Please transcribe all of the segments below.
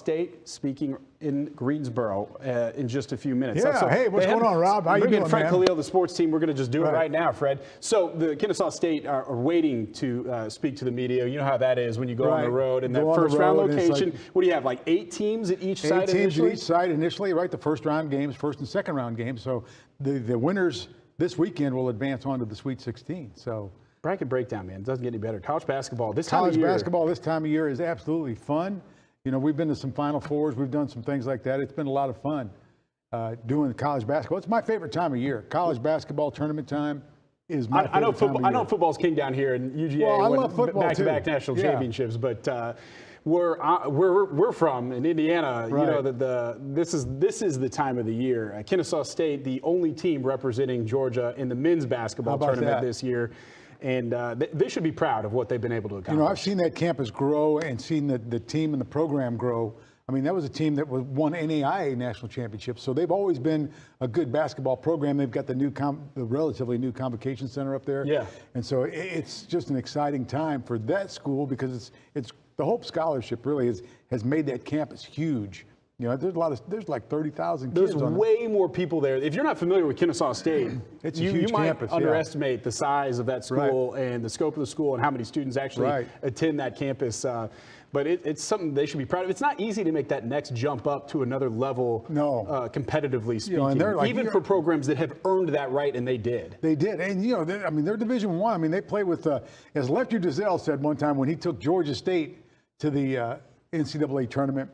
State speaking in Greensboro in just a few minutes. Yeah, hey, what's going on, Rob? How you doing, Fred man? Khalil, the sports team. We're going to just do it right now, Fred. So the Kennesaw State are waiting to speak to the media. You know how that is when you go on the road and that first round location. What do you have, like 8 teams at each side initially? 8 teams at each side initially, right? The first round games, first and second round games. So the winners this weekend will advance on to the Sweet 16. So bracket breakdown, man. It doesn't get any better. College basketball this time of year. College basketball this time of year is absolutely fun. You know, we've been to some Final Fours. We've done some things like that. It's been a lot of fun doing college basketball. It's my favorite time of year. College basketball tournament time is my favorite time of year. I know football's king down here in UGA. Well, I love football back-to-back national championships, but where we're from in Indiana, you know that this is the time of the year. Kennesaw State, the only team representing Georgia in the men's basketball tournament this year. And they should be proud of what they've been able to accomplish. You know, I've seen that campus grow and seen the team and the program grow. I mean, that was a team that won NAIA national championships. So they've always been a good basketball program. They've got the relatively new convocation center up there. Yeah. And so it's just an exciting time for that school because it's the Hope Scholarship really has made that campus huge. You know, there's like 30,000 kids. There's way more people there. If you're not familiar with Kennesaw State, you might underestimate the size of that school and the scope of the school and how many students actually attend that campus. But it's something they should be proud of. It's not easy to make that next jump up to another level, competitively speaking, and even for programs that have earned that right, and they did. They did. And, you know, they're Division I. I mean, they play with, as Lefty Driesell said one time when he took Georgia State to the NCAA tournament,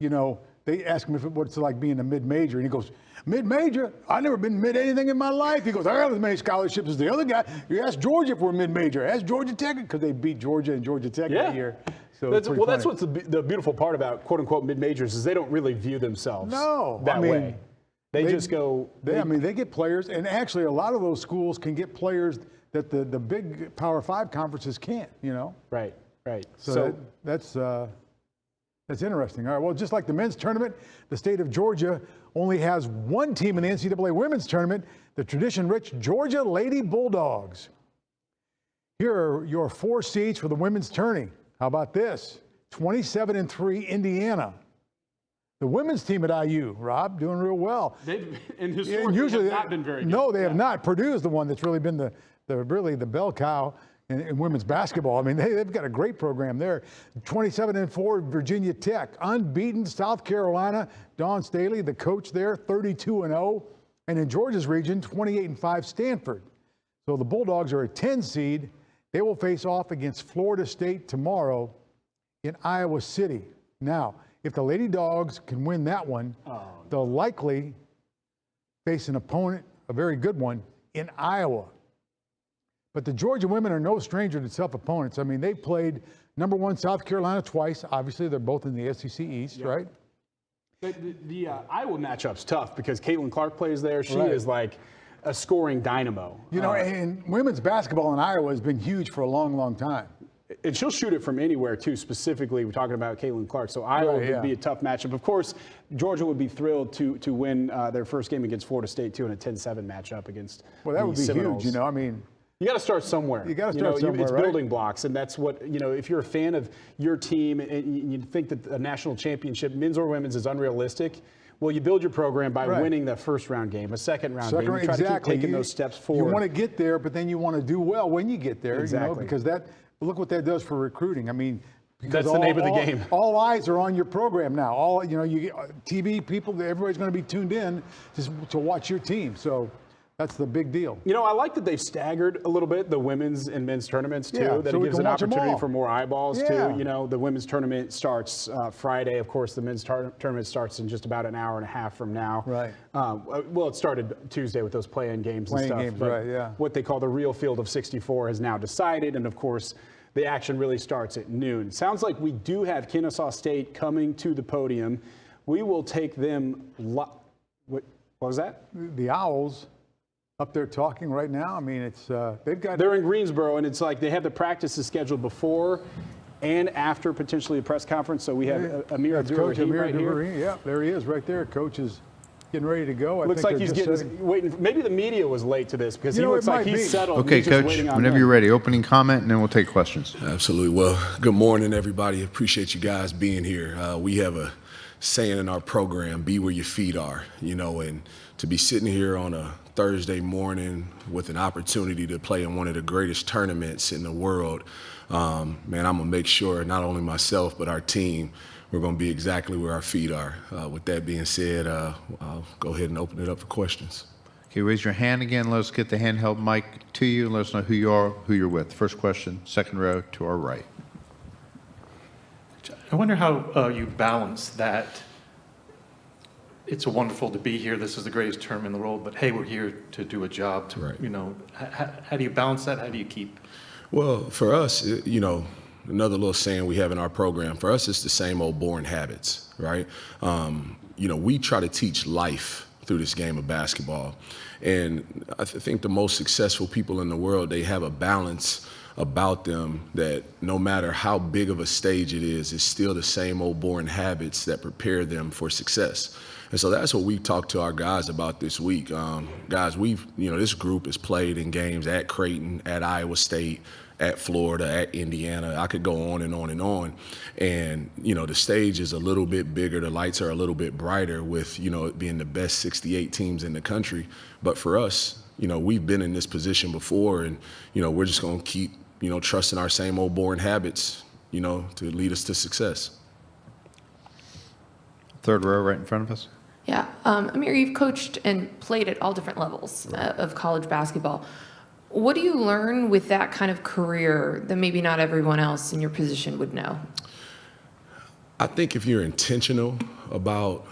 you know, they asked him what it's like being a mid-major, and he goes, mid-major? I've never been mid anything in my life. He goes, I got as many scholarships as the other guy. You ask Georgia if we're mid-major. Ask Georgia Tech, because they beat Georgia and Georgia Tech that year. So that's what's the beautiful part about quote-unquote mid-majors is they don't really view themselves that way. They just go. They get players, and actually a lot of those schools can get players that the big Power 5 conferences can't, you know? Right. So that's interesting. All right, well, just like the men's tournament, the state of Georgia only has one team in the NCAA women's tournament, the tradition-rich Georgia Lady Bulldogs. Here are your 4 seeds for the women's tourney. How about this? 27-3 Indiana. The women's team at IU, Rob, doing real well. They've usually not been very good. No, they have not. Purdue is the one that's really been the bell cow in women's basketball. I mean, they've got a great program there. 27-4 Virginia Tech. Unbeaten South Carolina. Dawn Staley, the coach there, 32-0. And in Georgia's region, 28-5 Stanford. So the Bulldogs are a 10 seed. They will face off against Florida State tomorrow in Iowa City. Now, if the Lady Dogs can win that one, they'll likely face an opponent, a very good one, in Iowa. But the Georgia women are no stranger to tough opponents. I mean, they played #1 South Carolina twice. Obviously, they're both in the SEC East, right? The Iowa matchup's tough because Caitlin Clark plays there. She is like a scoring dynamo. You know, and women's basketball in Iowa has been huge for a long, long time. And she'll shoot it from anywhere, too, specifically. We're talking about Caitlin Clark. So Iowa would be a tough matchup. Of course, Georgia would be thrilled to win their first game against Florida State, too, in a 10-7 matchup against that would be Seminoles. Huge, you know. I mean, you got to start somewhere. You got to start somewhere, It's building blocks, and that's what, you know, if you're a fan of your team and you think that a national championship, men's or women's, is unrealistic, well, you build your program by winning the first-round game, a second-round game. You try to keep taking those steps forward. You want to get there, but then you want to do well when you get there, you know, because look what that does for recruiting. I mean, that's the name of the game. All eyes are on your program now. All, you know, you get TV people, everybody's going to be tuned in to watch your team. So that's the big deal. You know, I like that they've staggered a little bit the women's and men's tournaments, too. Yeah, that it gives an opportunity for more eyeballs, too. You know, the women's tournament starts Friday. Of course, the men's tournament starts in just about an hour and a half from now. Right. Well, it started Tuesday with those play-in games and stuff. What they call the real field of 64 has now decided. And, of course, the action really starts at noon. Sounds like we do have Kennesaw State coming to the podium. We will take them. What was that? The Owls. Up there talking right now. I mean, it's they're in Greensboro, and it's like they have the practices scheduled before and after potentially a press conference. So we have Amir Abdur-Rahim right here. Yeah, there he is right there. Coach is getting ready to go. Looks like he's waiting. Maybe the media was late to this because he looks like he's settled. Okay, Coach, whenever you're ready, opening comment, and then we'll take questions. Absolutely. Well, good morning, everybody. Appreciate you guys being here. We have a saying in our program, be where your feet are, and to be sitting here on a Thursday morning with an opportunity to play in one of the greatest tournaments in the world, man, I'm going to make sure not only myself but our team, we're going to be exactly where our feet are. With that being said, I'll go ahead and open it up for questions. Okay, raise your hand again. Let us get the handheld mic to you and let us know who you are, who you're with. First question, second row to our right. I wonder how you balance that. It's wonderful to be here. This is the greatest term in the world, but hey, we're here to do a job. Right. How do you balance that? How do you keep? Well, for us, another little saying we have in our program, for us, it's the same old boring habits, right? We try to teach life through this game of basketball. And I think the most successful people in the world, they have a balance about them that no matter how big of a stage it is, it's still the same old boring habits that prepare them for success. And so that's what we talked to our guys about this week. Guys, this group has played in games at Creighton, at Iowa State, at Florida, at Indiana. I could go on and on and on. And, the stage is a little bit bigger. The lights are a little bit brighter with, it being the best 68 teams in the country. But for us, we've been in this position before, and, we're just going to keep, trusting our same old boring habits, to lead us to success. Third row right in front of us. Yeah, Amir, you've coached and played at all different levels of college basketball. What do you learn with that kind of career that maybe not everyone else in your position would know? I think if you're intentional about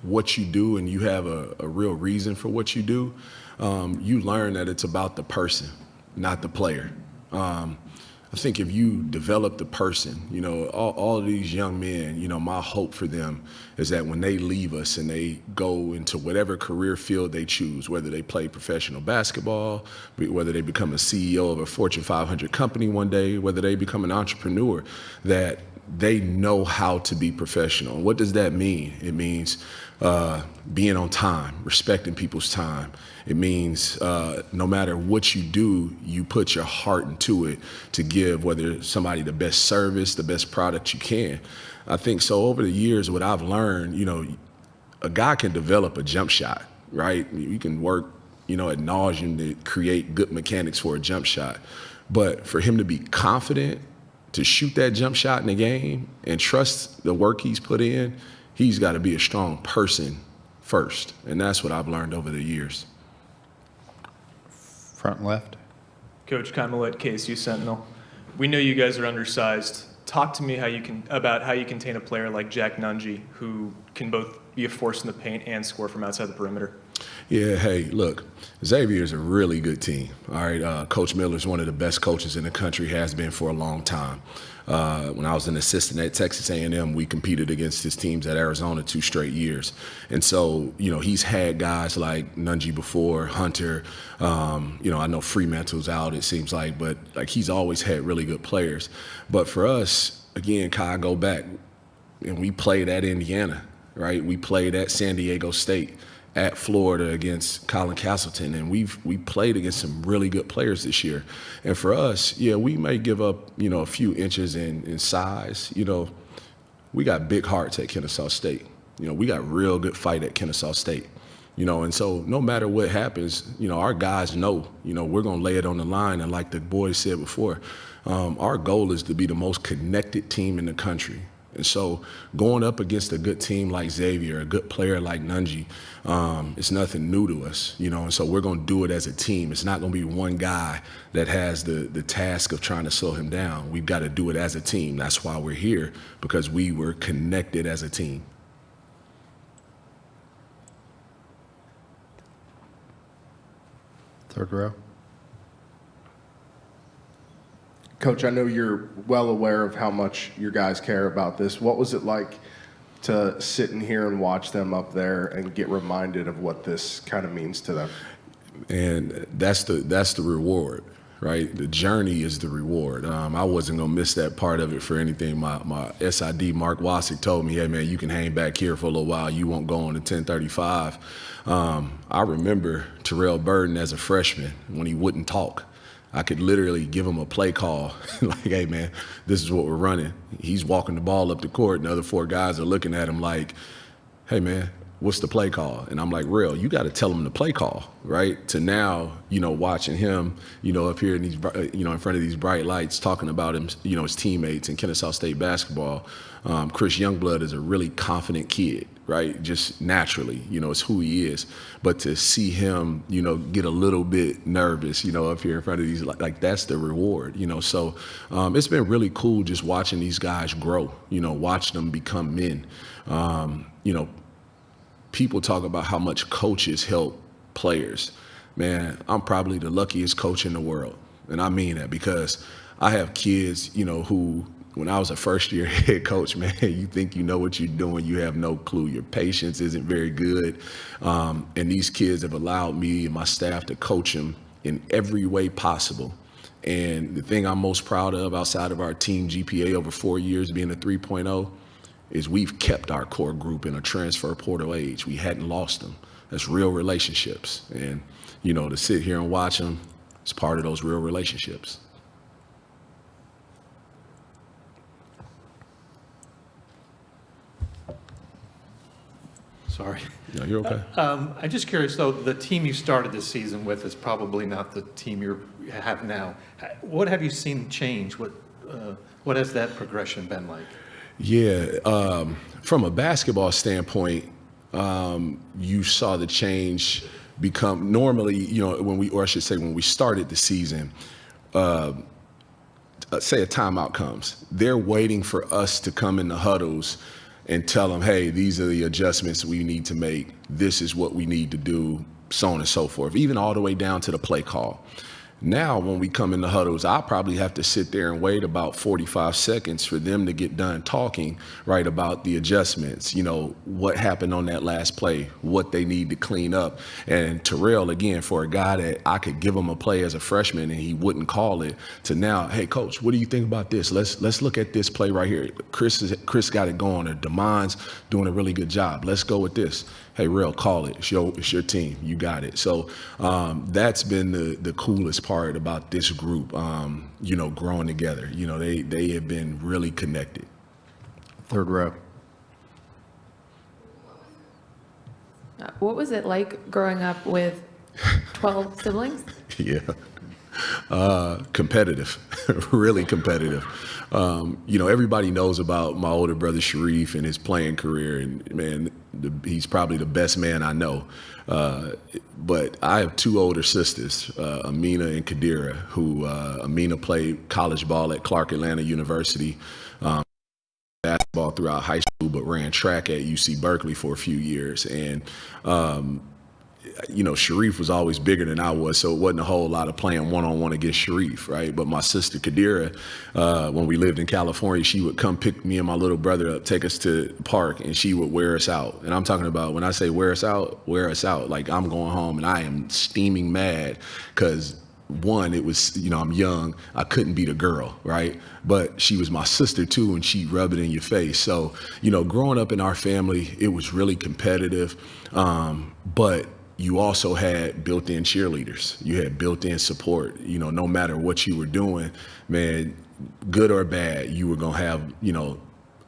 what you do and you have a real reason for what you do, you learn that it's about the person, not the player. I think if you develop the person, all of these young men, my hope for them is that when they leave us and they go into whatever career field they choose, whether they play professional basketball, whether they become a CEO of a Fortune 500 company one day, whether they become an entrepreneur, that they know how to be professional. And what does that mean? It means being on time, respecting people's time. It means no matter what you do, you put your heart into it to give whether somebody the best service, the best product you can. I think so over the years, what I've learned, a guy can develop a jump shot, right? You can work, ad nauseum to create good mechanics for a jump shot. But for him to be confident to shoot that jump shot in the game and trust the work he's put in, he's got to be a strong person first. And that's what I've learned over the years. Front left. Coach Kaimalet, KSU Sentinel. We know you guys are undersized. Talk to me about how you contain a player like Jack Nunge, who can both be a force in the paint and score from outside the perimeter. Yeah, hey, look, Xavier is a really good team. All right, Coach Miller is one of the best coaches in the country, has been for a long time. When I was an assistant at Texas A&M, we competed against his teams at Arizona 2 straight years. And so, he's had guys like Nunge before, Hunter. I know Fremantle's out, it seems like, but he's always had really good players. But for us, again, Kai, go back, and we played at Indiana, right? We played at San Diego State, at Florida against Colin Castleton, and we played against some really good players this year. And for us, yeah, we may give up, a few inches in size. We got big hearts at Kennesaw State. We got real good fight at Kennesaw State. And so no matter what happens, our guys know, we're going to lay it on the line. And like the boys said before, our goal is to be the most connected team in the country. And so going up against a good team like Xavier, a good player like Nunge, it's nothing new to us, and so we're going to do it as a team. It's not going to be one guy that has the task of trying to slow him down. We've got to do it as a team. That's why we're here, because we were connected as a team. Third row. Coach, I know you're well aware of how much your guys care about this. What was it like to sit in here and watch them up there and get reminded of what this kind of means to them? And that's the reward. right? The journey is the reward. I wasn't going to miss that part of it for anything. My SID, Mark Wasick, told me, hey, man, you can hang back here for a little while. You won't go on to 1035. I remember Terrell Burden as a freshman when he wouldn't talk. I could literally give him a play call, like, hey, man, this is what we're running. He's walking the ball up the court, and the other 4 guys are looking at him like, hey, man, what's the play call? And I'm like, real, you got to tell him the play call, right? To now, watching him, up here in these, in front of these bright lights, talking about him, his teammates in Kennesaw State basketball. Chris Youngblood is a really confident kid, right? Just naturally, it's who he is. But to see him, get a little bit nervous, up here in front of these, like that's the reward, So it's been really cool just watching these guys grow, watch them become men. People talk about how much coaches help players. Man, I'm probably the luckiest coach in the world. And I mean that because I have kids, who, when I was a first-year head coach, man, you think you know what you're doing. You have no clue. Your patience isn't very good. And these kids have allowed me and my staff to coach them in every way possible. And the thing I'm most proud of outside of our team GPA over 4 years being a 3.0 is we've kept our core group in a transfer portal age. We hadn't lost them. That's real relationships. And, to sit here and watch them is part of those real relationships. Sorry. No, you're okay. I'm just curious, though, the team you started this season with is probably not the team you have now. What have you seen change? What has that progression been like? Yeah, from a basketball standpoint, you saw the change become normally, when we started the season, say a timeout comes, they're waiting for us to come in the huddles and tell them, hey, these are the adjustments we need to make. This is what we need to do, so on and so forth, even all the way down to the play call. Now, when we come in the huddles, I'll probably have to sit there and wait about 45 seconds for them to get done talking, right, about the adjustments, what happened on that last play, what they need to clean up. And Terrell, again, for a guy that I could give him a play as a freshman and he wouldn't call it, to now, hey, coach, what do you think about this? Let's look at this play right here. Chris got it going, or DeMond's doing a really good job. Let's go with this. Hey, real, call it. It's your team. You got it. So that's been the coolest part about this group, growing together. They have been really connected. Third row. What was it like growing up with 12 siblings? Yeah. Competitive, really competitive. Everybody knows about my older brother Sharif and his playing career, and man, he's probably the best man I know. But I have 2 older sisters, Amina and Kadira, who Amina played college ball at Clark Atlanta University, basketball throughout high school, but ran track at UC Berkeley for a few years. And Sharif was always bigger than I was, so it wasn't a whole lot of playing one-on-one against Sharif, right? But my sister Kadira, when we lived in California, she would come pick me and my little brother up, take us to the park, and she would wear us out. And I'm talking about, when I say wear us out, like I'm going home and I am steaming mad because, one, it was, I'm young, I couldn't beat a girl, right? But she was my sister too, and she rubbed it in your face. So, growing up in our family, it was really competitive, but you also had built-in cheerleaders. You had built-in support. No matter what you were doing, man, good or bad, you were gonna have,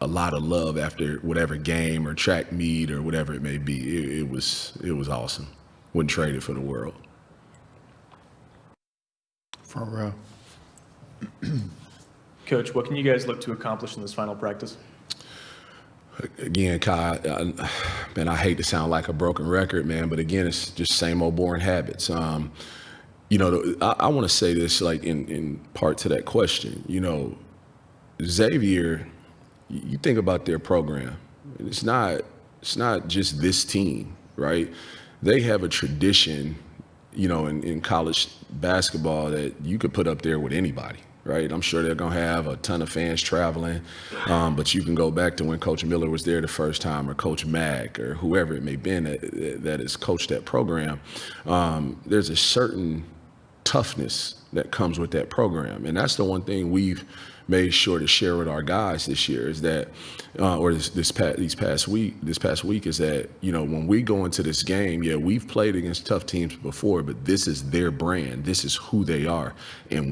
a lot of love after whatever game or track meet or whatever it may be. It was awesome. Wouldn't trade it for the world. Front row. Coach, what can you guys look to accomplish in this final practice? Again, Kai, man, I hate to sound like a broken record, man, but again, it's just same old boring habits. I want to say this, like in part to that question. Xavier, you think about their program. It's not just this team, right? They have a tradition, in college basketball that you could put up there with anybody. Right, I'm sure they're going to have a ton of fans traveling, but you can go back to when Coach Miller was there the first time, or Coach Mack, or whoever it may have been that has coached that program. There's a certain toughness that comes with that program. And that's the one thing we've made sure to share with our guys this year is that, or this past week is that, you know, when we go into this game, yeah, we've played against tough teams before, but this is their brand. This is who they are, and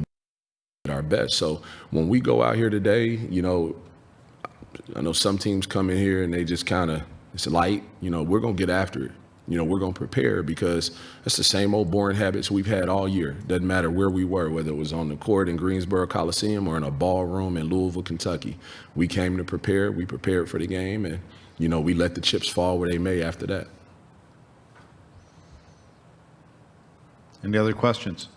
we're at our best. So when we go out here today, you know, I know some teams come in here and they just kind of, it's light, you know, we're going to get after it. You know, we're going to prepare because it's the same old boring habits we've had all year. Doesn't matter where we were, whether it was on the court in Greensboro Coliseum or in a ballroom in Louisville, Kentucky. We came to prepare. We prepared for the game, and, you know, we let the chips fall where they may after that. Any other questions?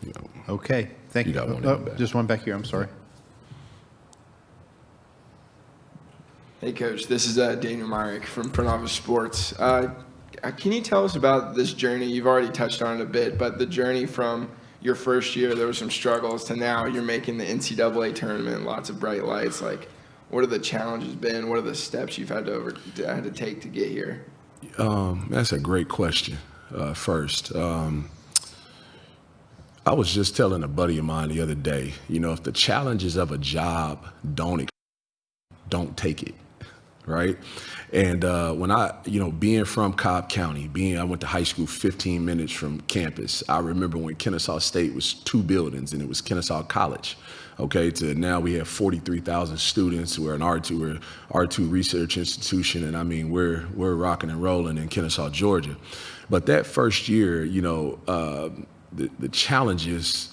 You know, Okay, thank you. You got one in the back. Just one back here, I'm sorry. Hey, Coach. This is Daniel Myrick from Pronova Sports. Can you tell us about this journey? You've already touched on it a bit, but the journey from your first year, there were some struggles, to now you're making the NCAA tournament, lots of bright lights. Like, what have the challenges been? What are the steps you've had to take to get here? That's a great question. First, I was just telling a buddy of mine the other day, you know, if the challenges of a job don't take it. Right. And when being from Cobb County, I went to high school 15 minutes from campus. I remember when Kennesaw State was 2 buildings and it was Kennesaw College. Okay. To now we have 43,000 students. We're an R2 research institution. And I mean, we're rocking and rolling in Kennesaw, Georgia. But that first year, you know, the challenges,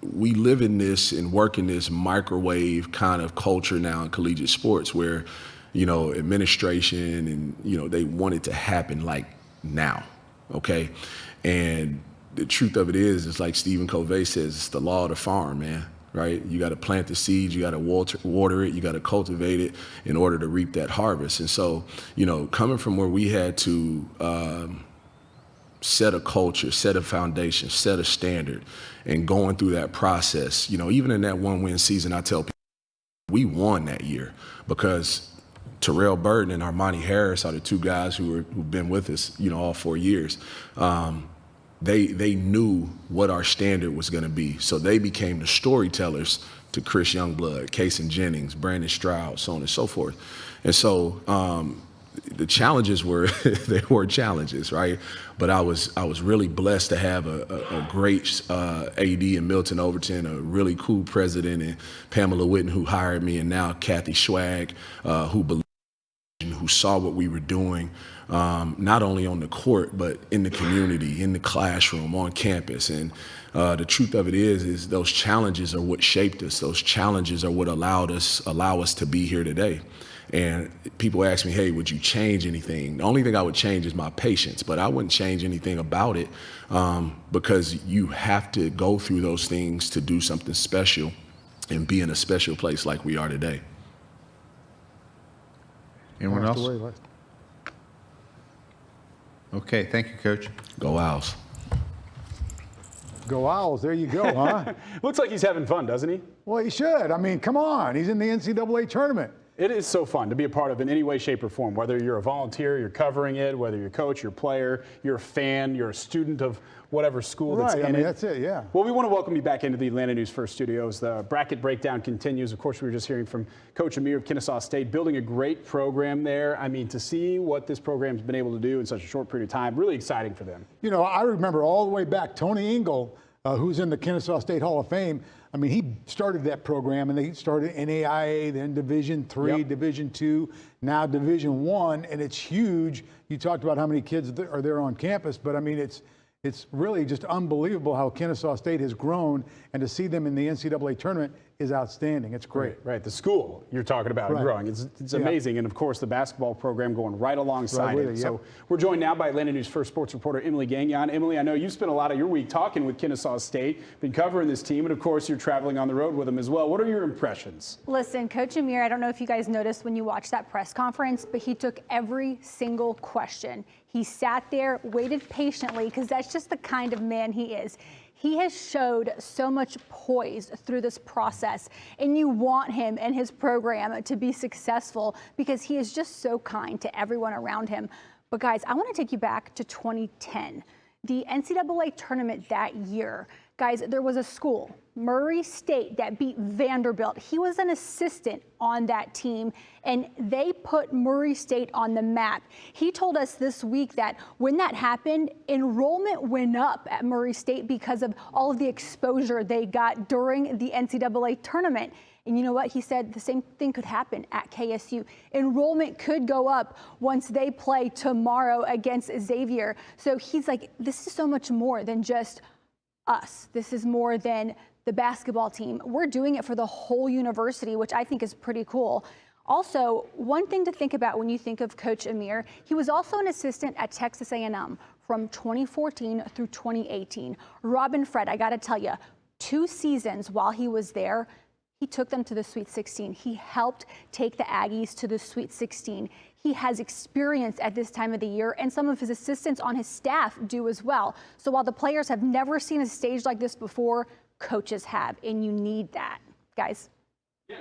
we live in this and work in this microwave kind of culture now in collegiate sports where, you know, administration and, you know, they want it to happen like now, okay? And the truth of it is, it's like Stephen Covey says, it's the law of the farm, man, right? You got to plant the seeds, you got to water it, you got to cultivate it in order to reap that harvest. And so, you know, coming from where we had to set a culture, set a foundation, set a standard, and going through that process, you know, even in that 1-win season, I tell people we won that year because Terrell Burton and Armani Harris are the 2 guys who've been with us, you know, all 4 years. They knew what our standard was going to be, so they became the storytellers to Chris Youngblood, Kason Jennings, Brandon Stroud, so on and so forth. And so the challenges were they were challenges, right? But I was really blessed to have a great AD in Milton Overton, a really cool president in Pamela Witten who hired me, and now Kathy Schwag, who believed, who saw what we were doing, not only on the court but in the community, in the classroom, on campus. And the truth of it is those challenges are what shaped us. Those challenges are what allow us to be here today. And people ask me, hey, would you change anything? The only thing I would change is my patience, but I wouldn't change anything about it because you have to go through those things to do something special and be in a special place like we are today. Anyone else? Okay, thank you, Coach. Go Owls. Go Owls, there you go, huh? Looks like he's having fun, doesn't he? Well, he should. I mean, come on. He's in the NCAA tournament. It is so fun to be a part of in any way, shape, or form, whether you're a volunteer, you're covering it, whether you're a coach, you're a player, you're a fan, you're a student of whatever school that's in it. That's it, yeah. Well, we want to welcome you back into the Atlanta News First studios. The bracket breakdown continues. Of course, we were just hearing from Coach Amir of Kennesaw State, building a great program there. I mean, to see what this program's been able to do in such a short period of time, really exciting for them. You know, I remember all the way back, Tony Engel, who's in the Kennesaw State Hall of Fame. I mean, he started that program, and they started NAIA, then Division III, yep. Division II, now Division I, and it's huge. You talked about how many kids are there on campus, but I mean, it's really just unbelievable how Kennesaw State has grown, and to see them in the NCAA tournament is outstanding. It's great. Right. The school you're talking about growing. It's amazing. And of course, the basketball program going right alongside it. Yep. So we're joined now by Atlanta News First sports reporter Emily Gagnon. Emily, I know you spent a lot of your week talking with Kennesaw State, been covering this team, and of course, you're traveling on the road with them as well. What are your impressions? Listen, Coach Amir, I don't know if you guys noticed when you watched that press conference, but he took every single question. He sat there, waited patiently, because that's just the kind of man he is. He has showed so much poise through this process, and you want him and his program to be successful because he is just so kind to everyone around him. But guys, I want to take you back to 2010. the NCAA tournament that year, guys, there was a school, Murray State, that beat Vanderbilt. He was an assistant on that team, and they put Murray State on the map. He told us this week that when that happened, enrollment went up at Murray State because of all of the exposure they got during the NCAA tournament. And you know what? He said the same thing could happen at KSU. Enrollment could go up once they play tomorrow against Xavier. So he's like, this is so much more than just us. This is more than the basketball team. We're doing it for the whole university, which I think is pretty cool. Also, one thing to think about when you think of Coach Amir, he was also an assistant at Texas A&M from 2014 through 2018. Robin Fred, I got to tell you, 2 seasons while he was there, he took them to the Sweet 16. He helped take the Aggies to the Sweet 16. He has experience at this time of the year, and some of his assistants on his staff do as well. So while the players have never seen a stage like this before, coaches have, and you need that, guys. Yeah,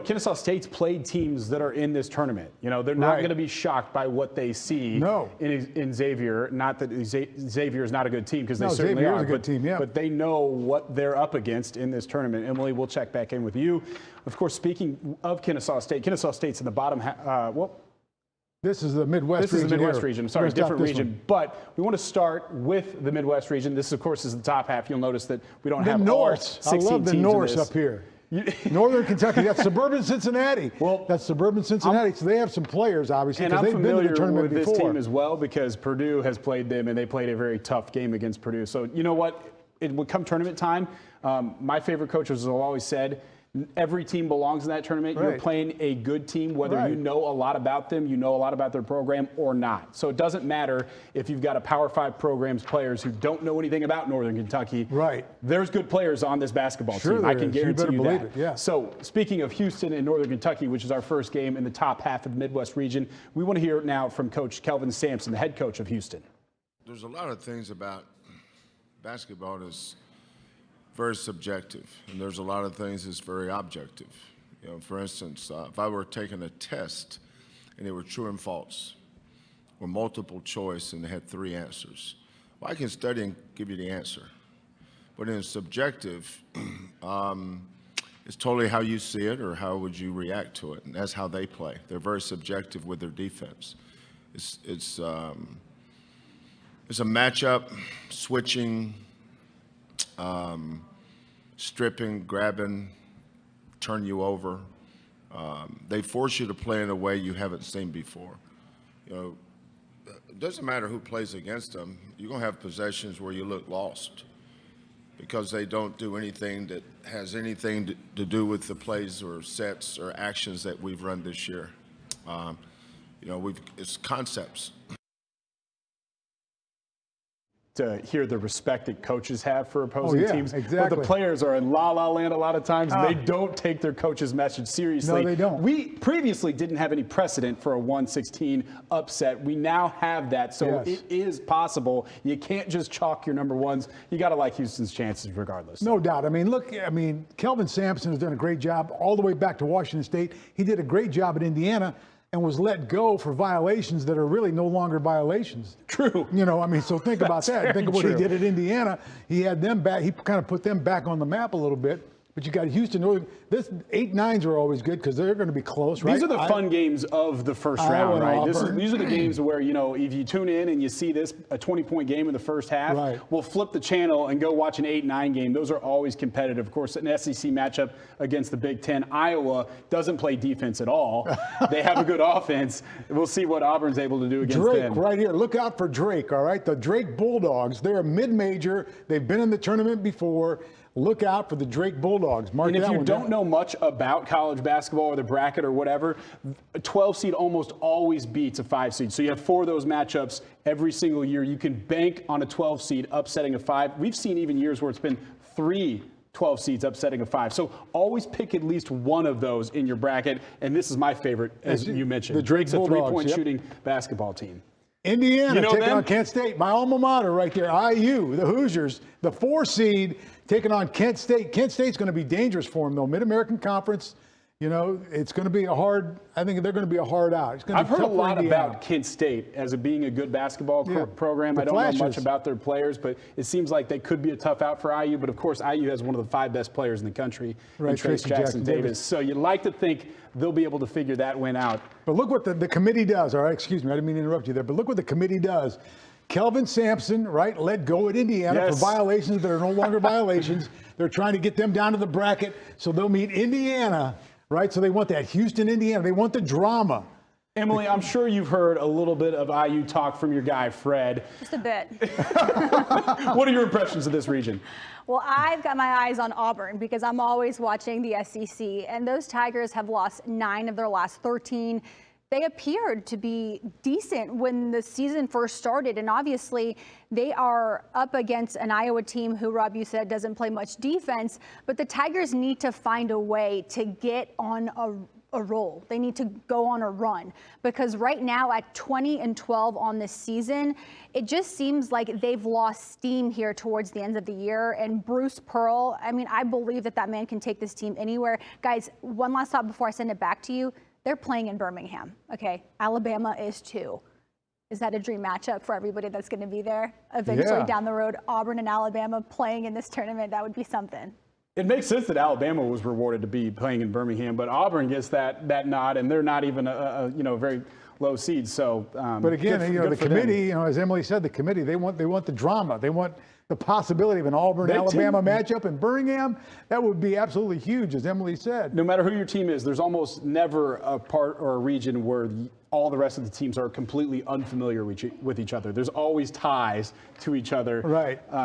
Kennesaw State's played teams that are in this tournament. They're not going to be shocked by what they see in Xavier. Not that Xavier is not a good team, because they certainly Xavier are. Is a good team, yeah. But they know what they're up against in this tournament. Emily, we'll check back in with you. Of course, speaking of Kennesaw State's in the bottom half. This is the Midwest region. This is the Midwest region. Sorry, different region. One. But we want to start with the Midwest region. This, of course, is the top half. You'll notice that we don't have all 16 teams I love the North up here. Northern Kentucky, that's suburban Cincinnati. Well, that's suburban Cincinnati, so they have some players, obviously, and because they've been to the tournament with before. this team as well, because Purdue has played them, and they played a very tough game against Purdue. So you know what? It would come tournament time. My favorite coaches have always said, every team belongs in that tournament. Right. You're playing a good team, whether you know a lot about them, you know a lot about their program or not. So it doesn't matter if you've got a Power 5 program's players who don't know anything about Northern Kentucky. Right. There's good players on this basketball team. I can guarantee you that. Yeah. So speaking of Houston and Northern Kentucky, which is our first game in the top half of the Midwest region, we want to hear now from Coach Kelvin Sampson, the head coach of Houston. There's a lot of things about basketball that's very subjective, and there's a lot of things that's very objective. For instance, if I were taking a test and they were true and false, or multiple choice and they had 3 answers, well, I can study and give you the answer. But in subjective, it's totally how you see it or how would you react to it, and that's how they play. They're very subjective with their defense. It's a matchup, switching, stripping, grabbing, turn you over. They force you to play in a way you haven't seen before. It doesn't matter who plays against them. You're going to have possessions where you look lost because they don't do anything that has anything to do with the plays or sets or actions that we've run this year. It's concepts. To hear the respect that coaches have for opposing teams. Exactly. But the players are in la-la land a lot of times, and they don't take their coach's message seriously. No, they don't. We previously didn't have any precedent for a 116 upset. We now have that, so it is possible. You can't just chalk your number ones. You got to like Houston's chances regardless. No doubt. Kelvin Sampson has done a great job all the way back to Washington State. He did a great job at Indiana and was let go for violations that are really no longer violations. True. So think about that. Think of what he did at Indiana. He had them back. He kind of put them back on the map a little bit. But you got Houston, Northern. This 8-9s are always good because they're going to be close, right? These are the fun games of the first round, right? These are the games where, if you tune in and you see a 20-point game in the first half, we'll flip the channel and go watch an 8-9 game. Those are always competitive. Of course, an SEC matchup against the Big Ten. Iowa doesn't play defense at all. They have a good offense. We'll see what Auburn's able to do against them. Drake, right here. Look out for Drake, all right? The Drake Bulldogs. They're a mid-major. They've been in the tournament before. Look out for the Drake Bulldogs. And if you don't know much about college basketball or the bracket or whatever, a 12 seed almost always beats a 5 seed. So you have 4 of those matchups every single year. You can bank on a 12 seed upsetting a 5. We've seen even years where it's been 3 12 seeds upsetting a 5. So always pick at least one of those in your bracket. And this is my favorite, as you mentioned. The Drake's a 3-point shooting basketball team. Indiana taking on Kent State, my alma mater right there, IU, the Hoosiers, the 4 seed taking on Kent State. Kent State's going to be dangerous for them, though. Mid-American Conference, you know, it's going to be I think they're going to be a hard out. It's going to I've heard a lot about Kent State as it being a good basketball program. I don't know much about their players, but it seems like they could be a tough out for IU. But of course, IU has one of the 5 best players in the country, in Trace Jackson Davis. So you'd like to think they'll be able to figure that win out. But look what the committee does. All right, excuse me, I didn't mean to interrupt you there. But look what the committee does. Kelvin Sampson, right, let go at Indiana for violations that are no longer violations. They're trying to get them down to the bracket, so they'll meet Indiana, right? So they want that Houston, Indiana. They want the drama. Emily, I'm sure you've heard a little bit of IU talk from your guy, Fred. Just a bit. What are your impressions of this region? Well, I've got my eyes on Auburn because I'm always watching the SEC, and those Tigers have lost 9 of their last 13. They appeared to be decent when the season first started, and obviously they are up against an Iowa team who, Rob, you said, doesn't play much defense, but the Tigers need to find a way to get on a roll. They need to go on a run, because right now at 20-12 on this season, it just seems like they've lost steam here towards the end of the year. And Bruce Pearl, I mean, I believe that man can take this team anywhere. Guys, one last thought before I send it back to you. They're playing in Birmingham, okay? Alabama is too. Is that a dream matchup for everybody that's going to be there? Eventually down the road, Auburn and Alabama playing in this tournament, that would be something. It makes sense that Alabama was rewarded to be playing in Birmingham, but Auburn gets that nod, and they're not even a very low seed. So, but again, the committee, as Emily said, the committee, they want the drama. They want the possibility of an Auburn-Alabama matchup in Birmingham. That would be absolutely huge, as Emily said. No matter who your team is, there's almost never a part or a region where all the rest of the teams are completely unfamiliar with each other. There's always ties to each other,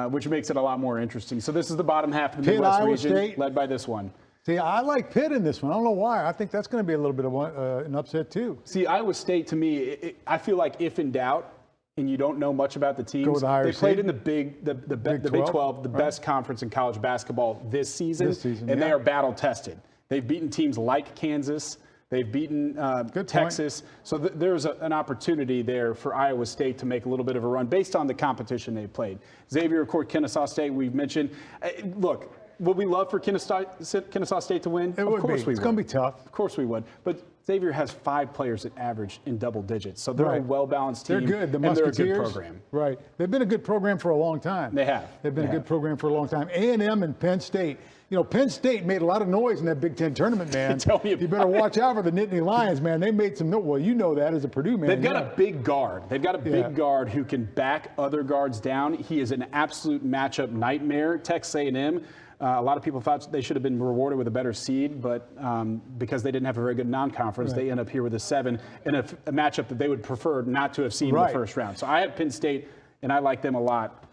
which makes it a lot more interesting. So this is the bottom half of the Midwest region, led by this one. See, I like Pitt in this one. I don't know why. I think that's going to be a little bit of an upset, too. See, Iowa State, to me, I feel like if in doubt, and you don't know much about the teams, they played in the Big 12, the best conference in college basketball this season, and they are battle tested. They've beaten teams like Kansas. They've beaten Texas. So there's an opportunity there for Iowa State to make a little bit of a run based on the competition they've played. Xavier, of course, Kennesaw State, we've mentioned. Look, would we love for Kennesaw State to win? It would be. It's going to be tough. Of course we would. But Xavier has 5 players that average in double digits. So they're a well-balanced team. They're good. The Musketeers, and they're a good program. Right. They've been a good program for a long time. They have. They've been a good program for a long time. A&M and Penn State. Penn State made a lot of noise in that Big Ten tournament, man. You better watch out for the Nittany Lions, man. They made some noise. Well, you know that as a Purdue man. They've got a big guard. They've got a big guard who can back other guards down. He is an absolute matchup nightmare. Texas A&M. A lot of people thought they should have been rewarded with a better seed, but because they didn't have a very good non-conference, they end up here with a 7 in a matchup that they would prefer not to have seen in the first round. So I have Penn State, and I like them a lot.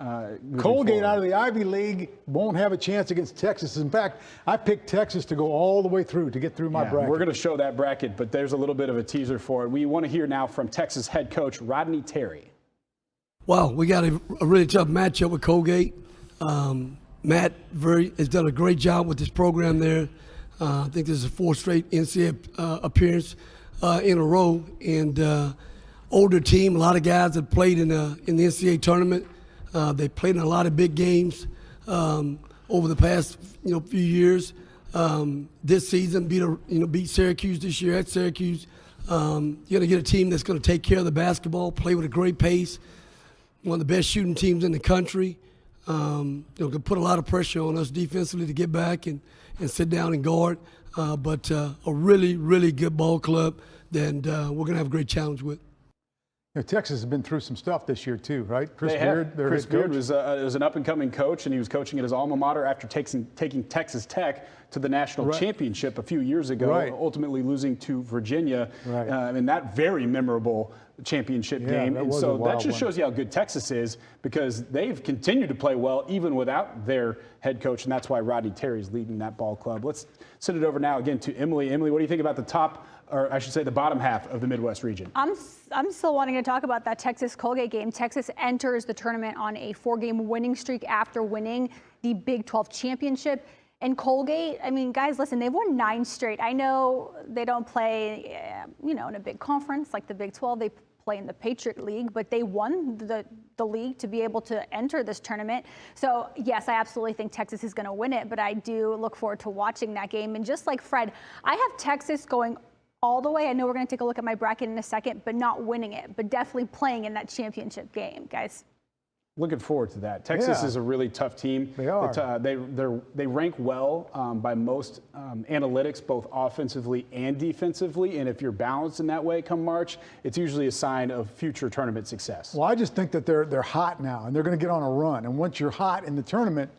Colgate out of the Ivy League won't have a chance against Texas. In fact, I picked Texas to go all the way through to get through my bracket. We're going to show that bracket, but there's a little bit of a teaser for it. We want to hear now from Texas head coach Rodney Terry. Wow, we got a really tough matchup with Colgate. Matt has done a great job with this program there. I think this is a 4th straight NCAA appearance in a row. And older team, a lot of guys that played in the NCAA tournament. They played in a lot of big games over the past few years. This season, beat Syracuse this year at Syracuse. You're going to get a team that's going to take care of the basketball, play with a great pace. One of the best shooting teams in the country. Could put a lot of pressure on us defensively to get back and sit down and guard. But a really, really good ball club that we're going to have a great challenge with. Texas has been through some stuff this year too, right? Chris Beard was an up-and-coming coach, and he was coaching at his alma mater after taking Texas Tech to the national championship a few years ago, ultimately losing to Virginia in that very memorable championship game. And so that just shows you how good Texas is, because they've continued to play well even without their head coach, and that's why Rodney Terry is leading that ball club. Let's send it over now again to Emily. Emily, what do you think about the top, or I should say the bottom half of the Midwest region? I'm still wanting to talk about that Texas-Colgate game. Texas enters the tournament on a 4-game winning streak after winning the Big 12 championship. And Colgate, I mean, guys, listen, they've won 9 straight. I know they don't play, in a big conference like the Big 12. They play in the Patriot League, but they won the league to be able to enter this tournament. So yes, I absolutely think Texas is going to win it, but I do look forward to watching that game. And just like Fred, I have Texas going all the way. I know we're going to take a look at my bracket in a second, but not winning it, but definitely playing in that championship game, guys. Looking forward to that. Texas is a really tough team. They are. They rank well by most analytics, both offensively and defensively. And if you're balanced in that way come March, it's usually a sign of future tournament success. Well, I just think that they're hot now, and they're going to get on a run. And once you're hot in the tournament,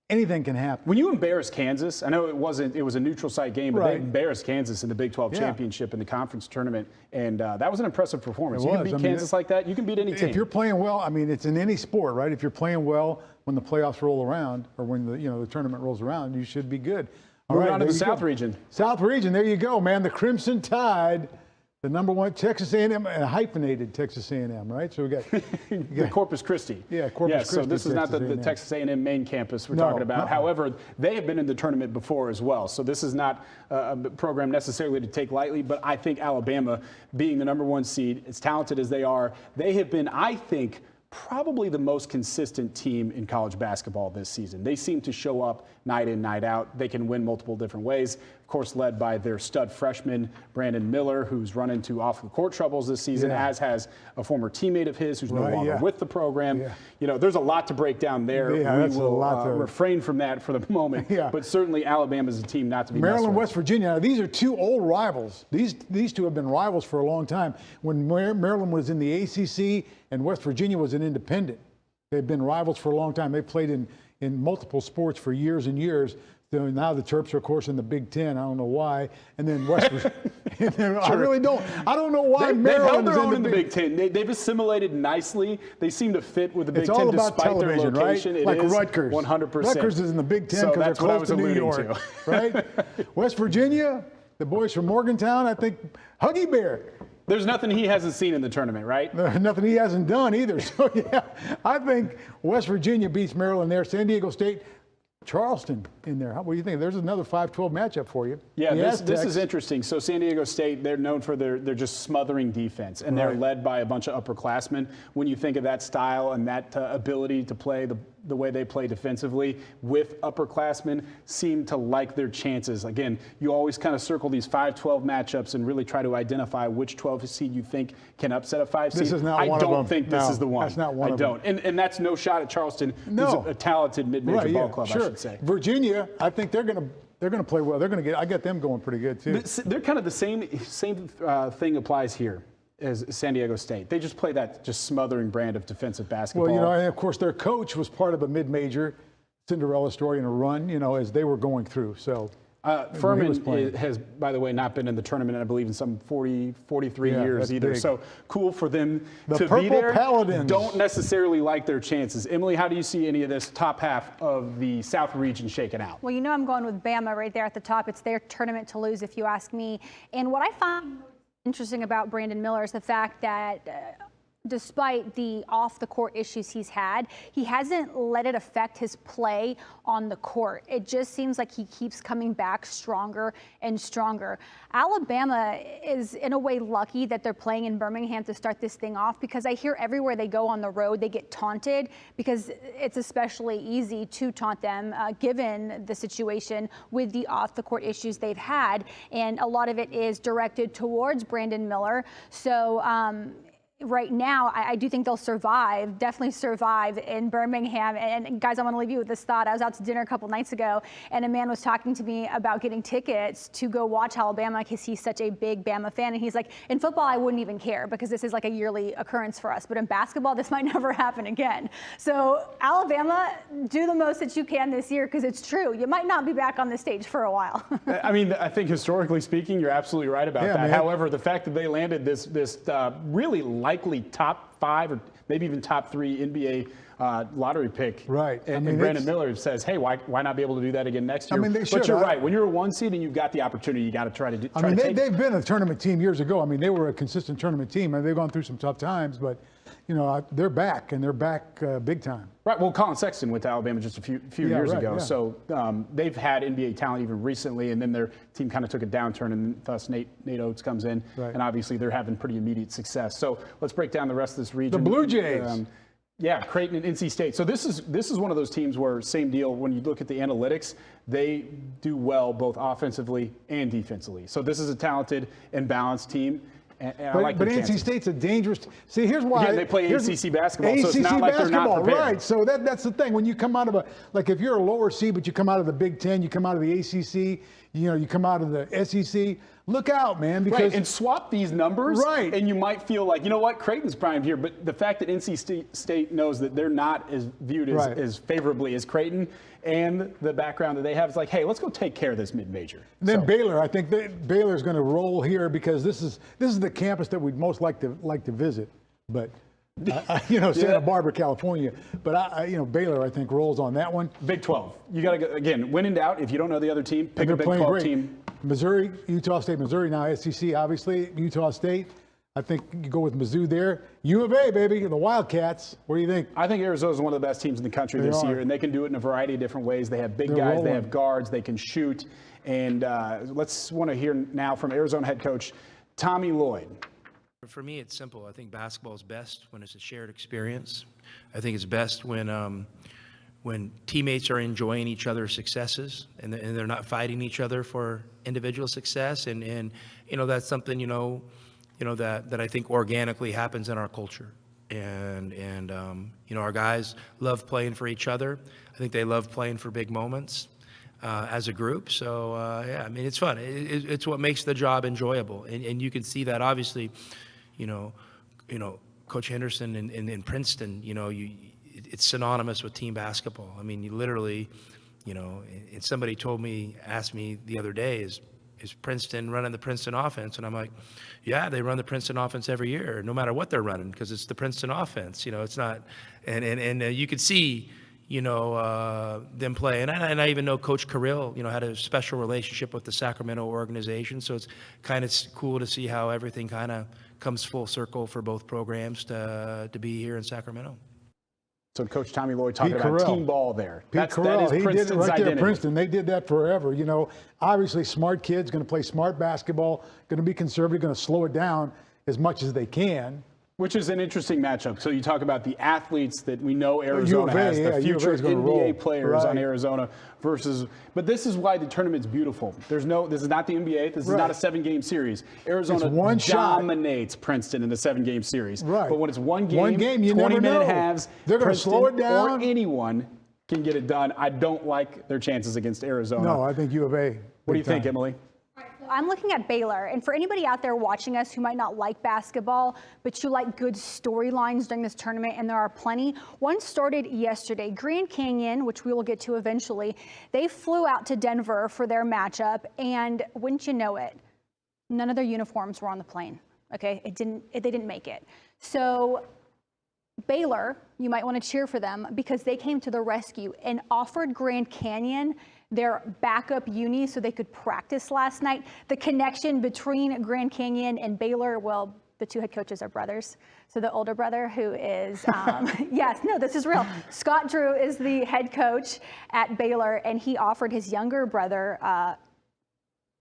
anything can happen. When you embarrass Kansas, I know it was a neutral site game, but they embarrassed Kansas in the Big 12 championship in the conference tournament, and that was an impressive performance. You can beat Kansas like that, you can beat any team. If you're playing well, I mean, it's in any sport, right? If you're playing well when the playoffs roll around, or when the tournament rolls around, you should be good. Moving on to the South region. South region, there you go, man. The Crimson Tide. The number one, Texas A&M, hyphenated Texas A&M, right? So we got the Corpus Christi. Yeah, Corpus Christi. So this is not the Texas A&M main campus we're talking about. However, they have been in the tournament before as well. So this is not a program necessarily to take lightly, but I think Alabama, being the number one seed, as talented as they are, they have been, I think, probably the most consistent team in college basketball this season. They seem to show up night in, night out. They can win multiple different ways. Of course, led by their stud freshman, Brandon Miller, who's run into off-the-court troubles this season, as has a former teammate of his who's no longer with the program. You know, there's a lot to break down there. We will refrain from that for the moment. But certainly Alabama is a team not to be messed with. Maryland, West Virginia. Now, these are two old rivals. These two have been rivals for a long time. When Maryland was in the ACC and West Virginia was an independent, they've been rivals for a long time. They've played in multiple sports for years and years. So now the Terps are, of course, in the Big Ten. I don't know why. And then West Virginia. I really don't. I don't know why Maryland is in the Big Ten. They've assimilated nicely. They seem to fit with the Big Ten despite their location. Right? Like Rutgers. 100%. Rutgers is in the Big Ten because they're close to New York. Right? West Virginia, the boys from Morgantown, I think, Huggy Bear. There's nothing he hasn't seen in the tournament, right? Nothing he hasn't done either. So, yeah, I think West Virginia beats Maryland there. San Diego State, Charleston in there. What do you think? There's another 5-12 matchup for you. Yeah, this is interesting. So San Diego State, they're known for their just smothering defense, and they're led by a bunch of upperclassmen. When you think of that style and that ability to play the way they play defensively with upperclassmen, seem to like their chances. Again, you always kind of circle these 5-12 matchups and really try to identify which 12 seed you think can upset a 5 seed. This is not one of them. I don't think this is the one. That's not one of them. I don't. And that's no shot at Charleston, who's a talented mid-major ball club, I should say. Virginia, I think they're going to play well. I get them going pretty good too. They're kind of the same thing applies here as San Diego State. They just play that just smothering brand of defensive basketball. Well, you know, and of course their coach was part of a mid-major Cinderella story in a run, you know, as they were going through. So Furman has, by the way, not been in the tournament, I believe, in some 43 years either. Big. So cool for them to be there. Paladins don't necessarily like their chances. Emily, how do you see any of this top half of the South region shaking out? Well, you know I'm going with Bama right there at the top. It's their tournament to lose, if you ask me. And what I find interesting about Brandon Miller is the fact that despite the off-the-court issues he's had, he hasn't let it affect his play on the court. It just seems like he keeps coming back stronger and stronger. Alabama is, in a way, lucky that they're playing in Birmingham to start this thing off, because I hear everywhere they go on the road, they get taunted, because it's especially easy to taunt them given the situation with the off-the-court issues they've had. And a lot of it is directed towards Brandon Miller. So, right now, I do think they'll survive, definitely survive in Birmingham. And guys, I want to leave you with this thought. I was out to dinner a couple nights ago, and a man was talking to me about getting tickets to go watch Alabama because he's such a big Bama fan. And he's like, in football, I wouldn't even care because this is like a yearly occurrence for us. But in basketball, this might never happen again. So Alabama, do the most that you can this year, because it's true. You might not be back on the stage for a while. I mean, I think historically speaking, you're absolutely right about that. Man. However, the fact that they landed this really likely top 5 or maybe even top 3 NBA lottery pick. Right. And Brandon Miller says, hey, why not be able to do that again next year? I mean, they should. But you're right. When you're a 1 seed and you've got the opportunity, you got to try to do. They've been a tournament team years ago. I mean, they were a consistent tournament team, and they've gone through some tough times. But, they're back, and they're back big time. Right. Well, Colin Sexton went to Alabama just a few years ago. Yeah. So they've had NBA talent even recently, and then their team kind of took a downturn, and thus Nate Oates comes in, and obviously they're having pretty immediate success. So let's break down the rest of this region. The Blue Jays. Yeah, Creighton and NC State. So this is one of those teams where, same deal, when you look at the analytics, they do well both offensively and defensively. So this is a talented and balanced team. But NC State's a dangerous. See, here's why. Yeah, they play ACC basketball, so it's not like they're not prepared. Right. So that's the thing. When you come out of if you're a lower seed, but you come out of the Big Ten, you come out of the ACC, you come out of the SEC. Look out, man. Because and swap these numbers. Right. And you might feel like, you know what, Creighton's primed here, but the fact that NC State knows that they're not as viewed as favorably as Creighton, and the background that they have is like, hey, let's go take care of this mid-major. Then Baylor, I think Baylor's going to roll here because this is the campus that we'd most like to visit, but Santa Barbara, California. But Baylor, I think, rolls on that one. Big 12. You got to go again. When in doubt, if you don't know the other team, pick a Big 12 team. Missouri, Utah State, Missouri now SEC, obviously. Utah State. I think you go with Mizzou there. U of A, baby, the Wildcats. What do you think? I think Arizona's one of the best teams in the country this year, and they can do it in a variety of different ways. They have big guys, they have guards, they can shoot. And let's want to hear now from Arizona head coach Tommy Lloyd. For me, it's simple. I think basketball is best when it's a shared experience. I think it's best when teammates are enjoying each other's successes and they're not fighting each other for individual success. And that's something that I think organically happens in our culture. And our guys love playing for each other. I think they love playing for big moments as a group. So, I mean, it's fun. It's what makes the job enjoyable. And you can see that, obviously, Coach Henderson in Princeton, it's synonymous with team basketball. I mean, you literally, and somebody asked me the other day, is Princeton running the Princeton offense? And I'm like, yeah, they run the Princeton offense every year, no matter what they're running, because it's the Princeton offense. It's not, and you could see, them play. And I even know Coach Carrill, had a special relationship with the Sacramento organization. So it's kind of cool to see how everything kind of comes full circle for both programs to be here in Sacramento. So Coach Tommy Lloyd talking about team ball there. Pete Carrill, he did it right there at Princeton. They did that forever. Obviously smart kids, going to play smart basketball, going to be conservative, going to slow it down as much as they can. Which is an interesting matchup. So you talk about the athletes that we know Arizona has, the future NBA players on Arizona versus, but this is why the tournament's beautiful. This is not the NBA. This is not a 7-game series. Arizona dominates Princeton in the 7-game series. Right. But when it's one game, you 20-minute halves, they're going to slow it down. Or anyone can get it done. I don't like their chances against Arizona. No, I think U of A. What do you think, Emily? I'm looking at Baylor, and for anybody out there watching us who might not like basketball, but you like good storylines during this tournament, and there are plenty. One started yesterday. Grand Canyon, which we will get to eventually, they flew out to Denver for their matchup, and wouldn't you know it, none of their uniforms were on the plane. Okay, they didn't make it. So Baylor, you might want to cheer for them because they came to the rescue and offered Grand Canyon their backup uni so they could practice last night. The connection between Grand Canyon and Baylor, well, the two head coaches are brothers. So the older brother who is, yes, no, this is real. Scott Drew is the head coach at Baylor, and he offered his younger brother,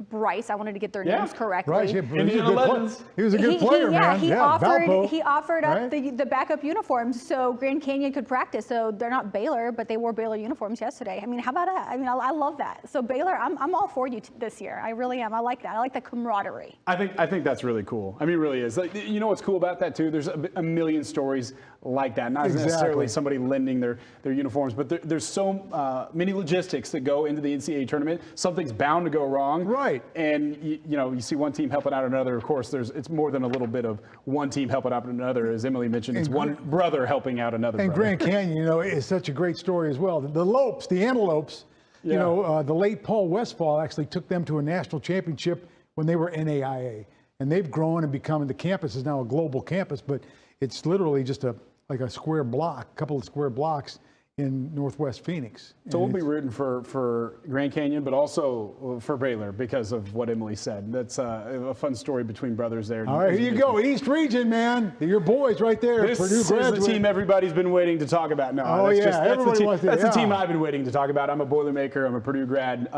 Bryce, I wanted to get their names correctly. Bryce, he was a good player, man. He offered up the backup uniforms so Grand Canyon could practice. So they're not Baylor, but they wore Baylor uniforms yesterday. I mean, how about that? I mean, I love that. So Baylor, I'm all for you this year. I really am. I like that. I like the camaraderie. I think that's really cool. I mean, it really is. Like, you know what's cool about that too? There's a million stories like that. Not necessarily somebody lending their uniforms, but there's so many logistics that go into the NCAA tournament. Something's bound to go wrong. Right. And you see one team helping out another. Of course, it's more than a little bit of one team helping out another. As Emily mentioned, it's one brother helping out another. And brother. Grand Canyon, is such a great story as well. The Lopes, the Antelopes, the late Paul Westphal actually took them to a national championship when they were NAIA, and they've grown and become. The campus is now a global campus, but it's literally just like a square block, a couple of square blocks in Northwest Phoenix. So we'll be rooting for Grand Canyon, but also for Baylor because of what Emily said. That's a fun story between brothers there. All right, here you go. East Region, man. Your boys right there. This Purdue is graduate. the team everybody's been waiting to talk about. No, Oh, that's yeah. That's the team I've been waiting to talk about. I'm a Boilermaker. I'm a Purdue grad.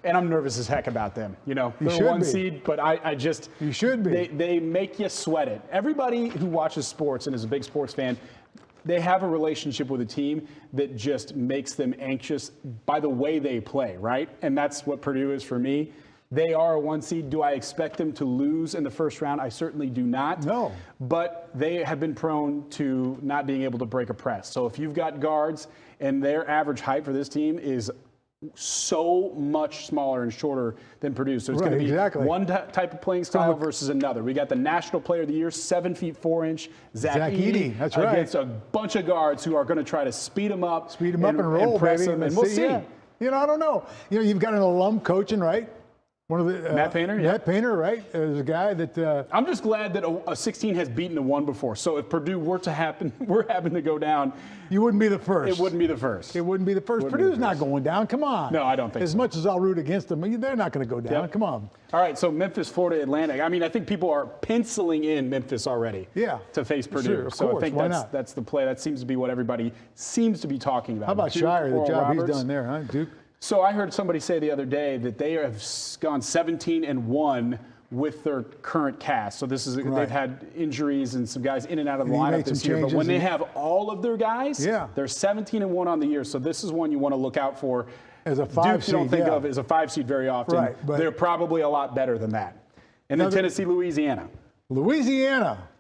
And I'm nervous as heck about them. You know, they're one seed, but I just. You should be. They make you sweat it. Everybody who watches sports and is a big sports fan, they have a relationship with a team that just makes them anxious by the way they play, right? And that's what Purdue is for me. They are a one seed. Do I expect them to lose in the first round? I certainly do not. No. But they have been prone to not being able to break a press. So if you've got guards and their average height for this team is so much smaller and shorter than Purdue. So it's going to be one type of playing style versus another. We got the National Player of the Year, 7 feet 4 inch, Zach Edey. That's right. Against a bunch of guards who are going to try to speed them up. And roll, press baby. them, and we'll see. Yeah. You know, I don't know. You know, you've got an alum coaching, right? One of the Matt Painter, Matt Painter, right? There's a guy that. I'm just glad that a 16 has beaten a 1 before. So if Purdue were to happen to go down, you wouldn't be the first. It wouldn't be the first. It wouldn't be the first. Purdue's not going down. Come on. No, I don't think as much as I'll root against them, they're not going to go down. Come on. All right, so Memphis, Florida Atlantic. I mean, I think people are penciling in Memphis already. Yeah. To face Purdue. Sure, of so course. I think that's the play. That seems to be what everybody seems to be talking about. How about Duke, Shire? The Oral job Roberts. he's done there, huh, Duke? So I heard somebody say the other day that they have gone 17-1 with their current cast. So this is they've had injuries and some guys in and out of the lineup this year. But when they have all of their guys, they're 17-1 on the year. So this is one you want to look out for. As a 5 seed, Duke, you don't think of as a 5 seed very often. Right, but they're probably a lot better than that. And then Tennessee, Louisiana.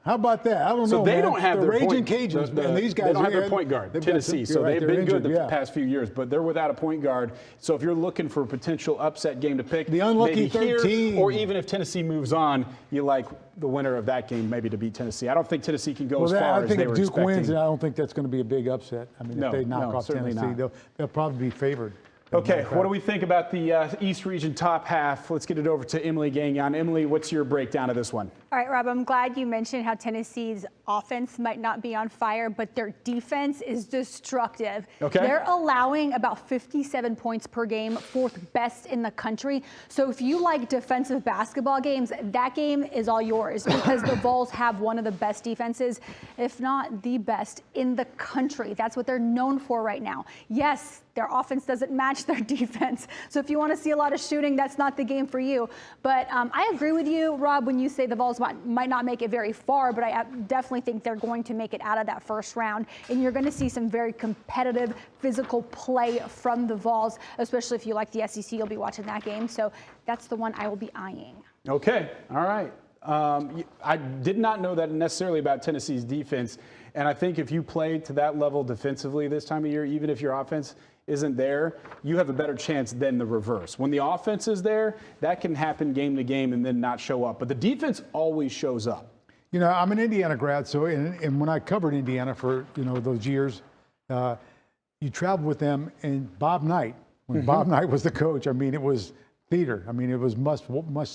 How about that? I don't know. So they don't have their Raging point, Cajuns, and these guys they don't have their point guard, Tennessee. So they've been good the past few years, but they're without a point guard. So if you're looking for a potential upset game to pick, the unlucky 13, or even if Tennessee moves on, you like the winner of that game maybe to beat Tennessee. I don't think Tennessee can go as far as they were expecting. I think if Duke wins, I don't think that's going to be a big upset. I mean, if they knock off Tennessee, they'll probably be favored. Okay, what do we think about the East Region top half? Let's get it over to Emily Gagnon. Emily, what's your breakdown of this one? All right, Rob, I'm glad you mentioned how Tennessee's offense might not be on fire, but their defense is destructive. Okay. They're allowing about 57 points per game, 4th best in the country. So if you like defensive basketball games, that game is all yours because the Vols have one of the best defenses, if not the best in the country. That's what they're known for right now. Yes, their offense doesn't match their defense. So if you want to see a lot of shooting, that's not the game for you. But I agree with you, Rob, when you say the Vols might not make it very far, but I definitely think they're going to make it out of that first round. And you're going to see some very competitive, physical play from the Vols, especially if you like the SEC, you'll be watching that game. So that's the one I will be eyeing. Okay, all right. I did not know that necessarily about Tennessee's defense. And I think if you play to that level defensively this time of year, even if your offense isn't there, you have a better chance than the reverse. When the offense is there, that can happen game to game and then not show up. But the defense always shows up. You know, I'm an Indiana grad, so and when I covered Indiana for those years, you traveled with them, and Bob Knight, when Bob Knight was the coach, I mean, it was theater. I mean, it was must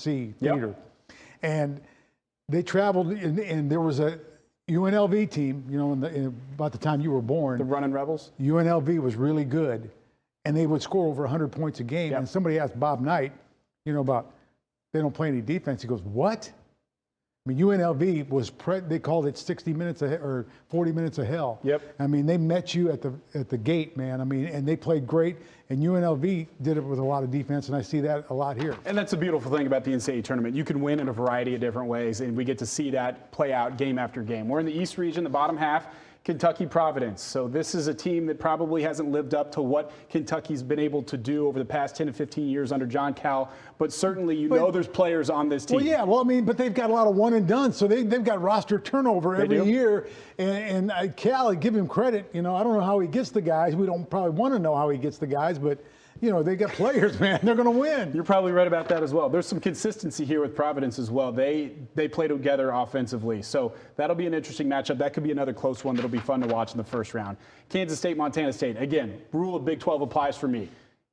see theater. Yep. And they traveled, and there was a UNLV team, in about the time you were born. The Running Rebels? UNLV was really good, and they would score over 100 points a game. Yep. And somebody asked Bob Knight, about they don't play any defense. He goes, what? I mean, UNLV was, they called it 60 minutes or 40 minutes of hell. Yep. I mean, they met you at the gate, man. I mean, and they played great. And UNLV did it with a lot of defense, and I see that a lot here. And that's the beautiful thing about the NCAA tournament. You can win in a variety of different ways, and we get to see that play out game after game. We're in the East region, the bottom half. Kentucky Providence. So this is a team that probably hasn't lived up to what Kentucky's been able to do over the past 10 to 15 years under John Cal, but certainly there's players on this team. Well, yeah, I mean, but they've got a lot of one and done, so they've got roster turnover every year. And Cal, I give him credit. I don't know how he gets the guys. We don't probably want to know how he gets the guys, but they got players, man. They're going to win. You're probably right about that as well. There's some consistency here with Providence as well. They play together offensively. So that'll be an interesting matchup. That could be another close one that'll be fun to watch in the first round. Kansas State, Montana State. Again, rule of Big 12 applies for me.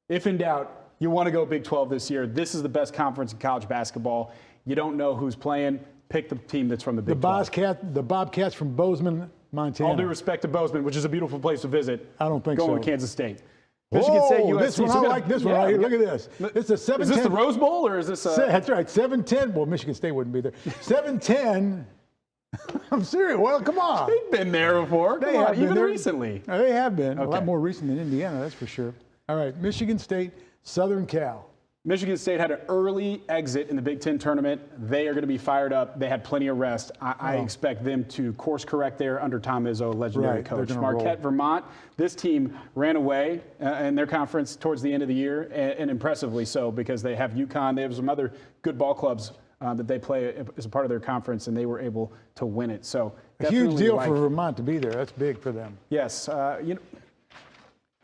If in doubt, you want to go Big 12 this year. This is the best conference in college basketball. You don't know who's playing. Pick the team that's from the Big 12. The Bobcats from Bozeman, Montana. All due respect to Bozeman, which is a beautiful place to visit. I don't think so. Going with Kansas State. Michigan State, USC. This one, I like this one right here. Look at this. It's a 7-10. Is this the Rose Bowl or is this? That's right. 7-10. Well, Michigan State wouldn't be there. 7-10. I'm serious. Well, come on. They've been there before. Come on, even recently. They have been. Okay. A lot more recent than Indiana, that's for sure. All right. Michigan State, Southern Cal. Michigan State had an early exit in the Big Ten tournament. They are going to be fired up. They had plenty of rest. I expect them to course correct there under Tom Izzo, legendary coach. Marquette, Vermont. This team ran away in their conference towards the end of the year, and impressively so, because they have UConn. They have some other good ball clubs that they play as a part of their conference, and they were able to win it. So a huge deal for Vermont to be there. That's big for them. Yes.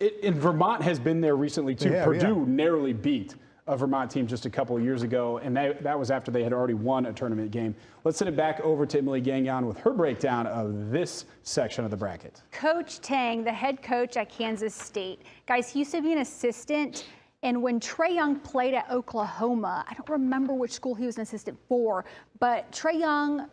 Vermont has been there recently too. Purdue narrowly beat a Vermont team just a couple of years ago, and that was after they had already won a tournament game. Let's send it back over to Emily Gagnon with her breakdown of this section of the bracket. Coach Tang, the head coach at Kansas State. Guys, he used to be an assistant, and when Trae Young played at Oklahoma, I don't remember which school he was an assistant for, but Trae Young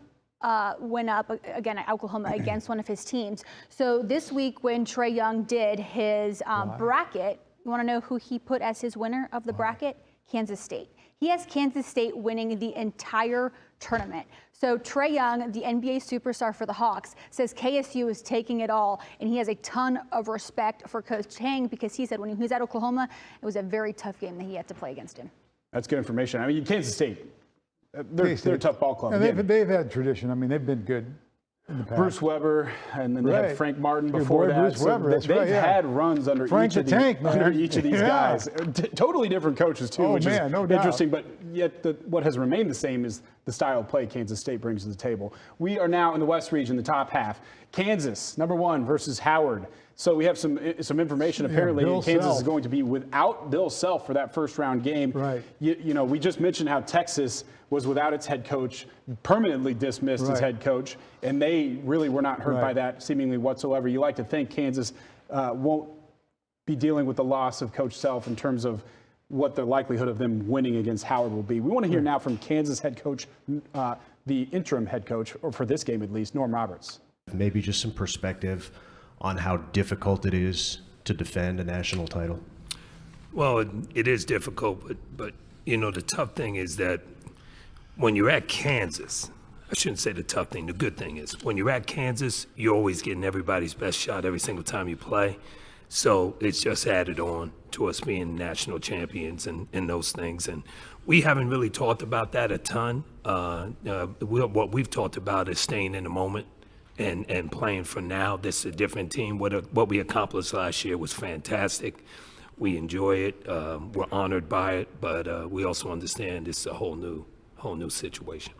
went up again at Oklahoma against one of his teams. So this week when Trae Young did his bracket, you want to know who he put as his winner of the bracket? Kansas State. He has Kansas State winning the entire tournament. So Trae Young, the NBA superstar for the Hawks, says KSU is taking it all, and he has a ton of respect for Coach Tang because he said when he was at Oklahoma, it was a very tough game that he had to play against him. That's good information. I mean, Kansas State, they're a tough ball club. And they've had tradition. I mean, they've been good in the past. Bruce Weber, and then they had Frank Martin before that. Bruce Weber, that's they've had runs under each of these guys. Totally different coaches too, which is no doubt. interesting. But yet, what has remained the same is the style of play Kansas State brings to the table. We are now in the West region, the top half. Kansas, #1 versus Howard. So we have some information. Apparently, Kansas is going to be without Bill Self for that first round game. Right. You know, we just mentioned how Texas was without its head coach, permanently dismissed its head coach, and they really were not hurt by that seemingly whatsoever. You like to think Kansas won't be dealing with the loss of Coach Self in terms of what the likelihood of them winning against Howard will be. We want to hear now from Kansas head coach, the interim head coach, or for this game at least, Norm Roberts. Maybe just some perspective on how difficult it is to defend a national title. Well, it is difficult, but you know, the tough thing is that when you're at Kansas, I shouldn't say the tough thing, the good thing is when you're at Kansas, you're always getting everybody's best shot every single time you play. So it's just added on to us being national champions and those things. And we haven't really talked about that a ton. What we've talked about is staying in the moment and playing for now. This is a different team. What we accomplished last year was fantastic. We enjoy it. We're honored by it, but we also understand it's a whole new situation.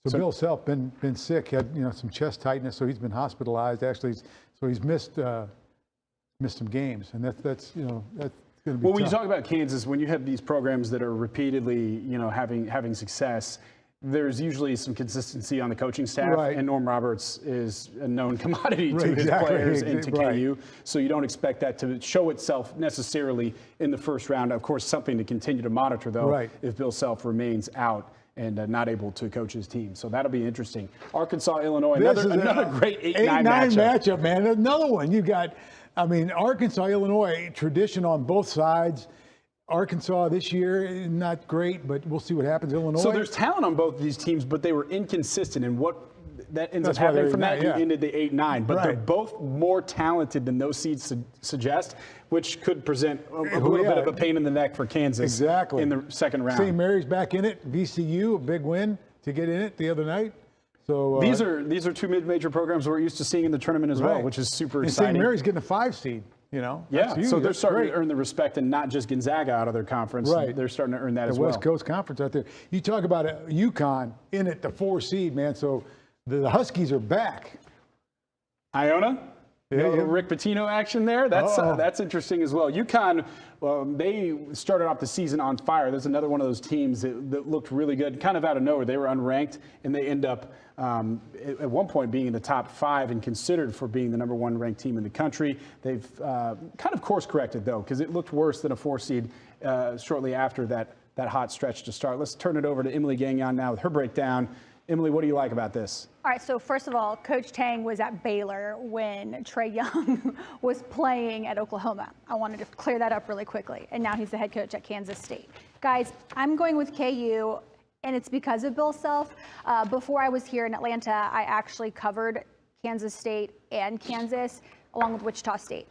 So Bill Self been sick, had some chest tightness, so he's been hospitalized. Actually, so he's missed some games, and that's that's going to be Well, when tough. you talk about Kansas, when you have these programs that are repeatedly having success, there's usually some consistency on the coaching staff, and Norm Roberts is a known commodity to his players and to KU, so you don't expect that to show itself necessarily in the first round. Of course, something to continue to monitor, though, if Bill Self remains out and not able to coach his team. So that'll be interesting. Arkansas, Illinois, another great 8-9 matchup, man. Another one. You got, Arkansas, Illinois, tradition on both sides. Arkansas this year, not great, but we'll see what happens. Illinois. So there's talent on both of these teams, but they were inconsistent in what that ends up happening from that. You ended the 8-9, but they're both more talented than those seeds suggest, which could present a little bit of a pain in the neck for Kansas in the second round. St. Mary's back in it. VCU, a big win to get in it the other night. So these are two mid-major programs we're used to seeing in the tournament as well, which is super exciting. And St. Mary's getting a 5 seed. So they're starting to earn the respect and not just Gonzaga out of their conference. They're starting to earn that as well. The West Coast Conference out there. You talk about UConn in it, the 4 seed, man. So the Huskies are back. Iona? Rick Pitino action there. That's interesting as well. UConn, they started off the season on fire. There's another one of those teams that looked really good, kind of out of nowhere. They were unranked, and they end up at one point being in the top 5 and considered for being the #1 ranked team in the country. They've kind of course corrected, though, because it looked worse than a 4 seed shortly after that hot stretch to start. Let's turn it over to Emily Gagnon now with her breakdown. Emily, what do you like about this? All right, so first of all, Coach Tang was at Baylor when Trae Young was playing at Oklahoma. I wanted to clear that up really quickly. And now he's the head coach at Kansas State. Guys, I'm going with KU, and it's because of Bill Self. Before I was here in Atlanta, I actually covered Kansas State and Kansas, along with Wichita State.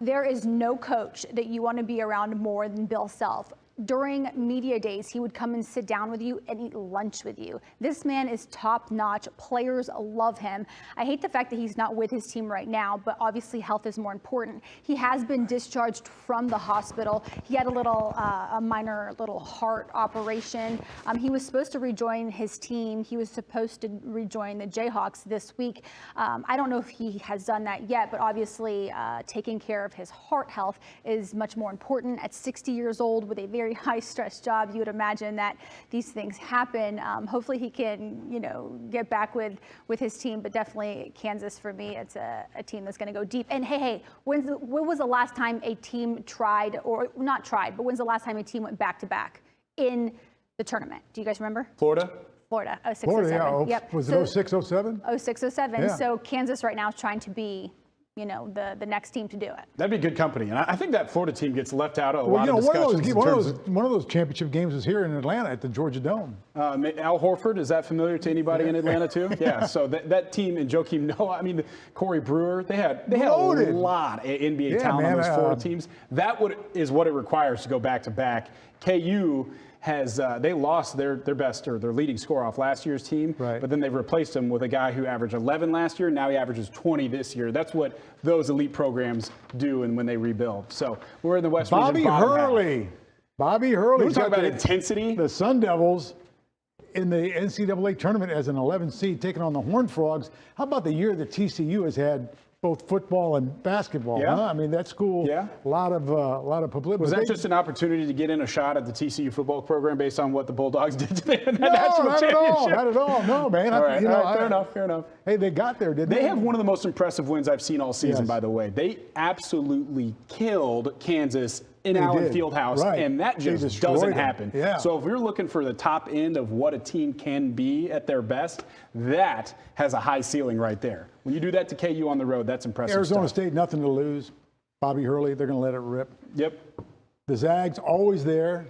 There is no coach that you want to be around more than Bill Self. During media days, he would come and sit down with you and eat lunch with you. This man is top notch. Players love him. I hate the fact that he's not with his team right now, but obviously health is more important. He has been discharged from the hospital. He had a minor little heart operation. He was supposed to rejoin his team. He was supposed to rejoin the Jayhawks this week. I don't know if he has done that yet, but obviously taking care of his heart health is much more important. At 60 years old with a very high stress job, you would imagine that these things happen. Hopefully he can, get back with his team, but definitely Kansas for me, it's a team that's going to go deep. And hey, when was the last time a team tried, or not tried, but when's the last time a team went back to back in the tournament? Do you guys remember? Florida, 06, Florida, 07. yeah. Yep. Was it 06, 07? 06, 07. Yeah. So Kansas right now is trying to be the next team to do it. That'd be good company. And I think that Florida team gets left out of a lot of one discussions. of those championship games was here in Atlanta at the Georgia Dome. Al Horford, is that familiar to anybody in Atlanta too? Yeah, so that team and Joakim Noah, Corey Brewer, they had a lot of NBA talent on those Florida teams. That is what it requires to go back to back. KU has they lost their best or their leading scorer off last year's team, but then they've replaced him with a guy who averaged 11 last year. Now he averages 20 this year. That's what those elite programs do, and when they rebuild. So we're in the West Region. Bobby Hurley. We're talking about intensity. The Sun Devils in the NCAA tournament as an 11 seed taking on the Horned Frogs. How about the year that TCU has had both football and basketball? Yeah. Huh? That school, a lot of publicity. Was that just an opportunity to get in a shot at the TCU football program based on what the Bulldogs did to them in No, that national not championship? Not at all. No, man. All right, fair enough. Hey, they got there, didn't they? They have one of the most impressive wins I've seen all season, by the way. They absolutely killed Kansas in Allen Fieldhouse, and that just doesn't happen. Yeah. So if you're looking for the top end of what a team can be at their best, that has a high ceiling right there. When you do that to KU on the road, that's impressive. Arizona stuff. State, nothing to lose. Bobby Hurley, they're going to let it rip. Yep. The Zags, always there.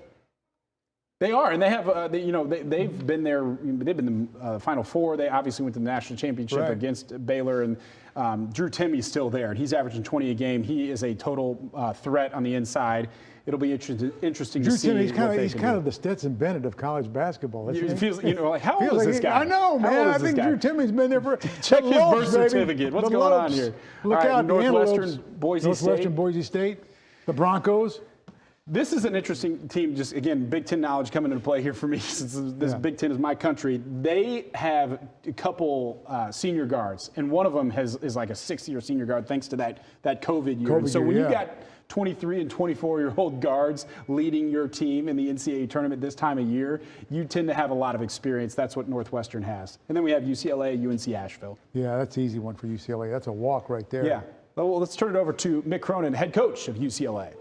They are, and they have, they've been there. They've been in the Final Four. They obviously went to the national championship against Baylor, and Drew Timmy's still there, and he's averaging 20 a game. He is a total threat on the inside. It'll be interesting Drew to see. Timme, he's kind of the Stetson Bennett of college basketball. It feels, how old is this guy? I know, man. I think Drew Timme's been there for. Check his birth certificate. What's going on here? Look out, Northwestern Boise State, the Broncos. This is an interesting team. Just again, Big Ten knowledge coming into play here for me, since this Big Ten is my country. They have a couple senior guards, and one of them is like a 6-year senior guard, thanks to that COVID year. So when you got 23 and 24-year-old guards leading your team in the NCAA tournament this time of year, you tend to have a lot of experience. That's what Northwestern has. And then we have UCLA, UNC Asheville. Yeah, that's an easy one for UCLA. That's a walk right there. Yeah. Well, let's turn it over to Mick Cronin, head coach of UCLA.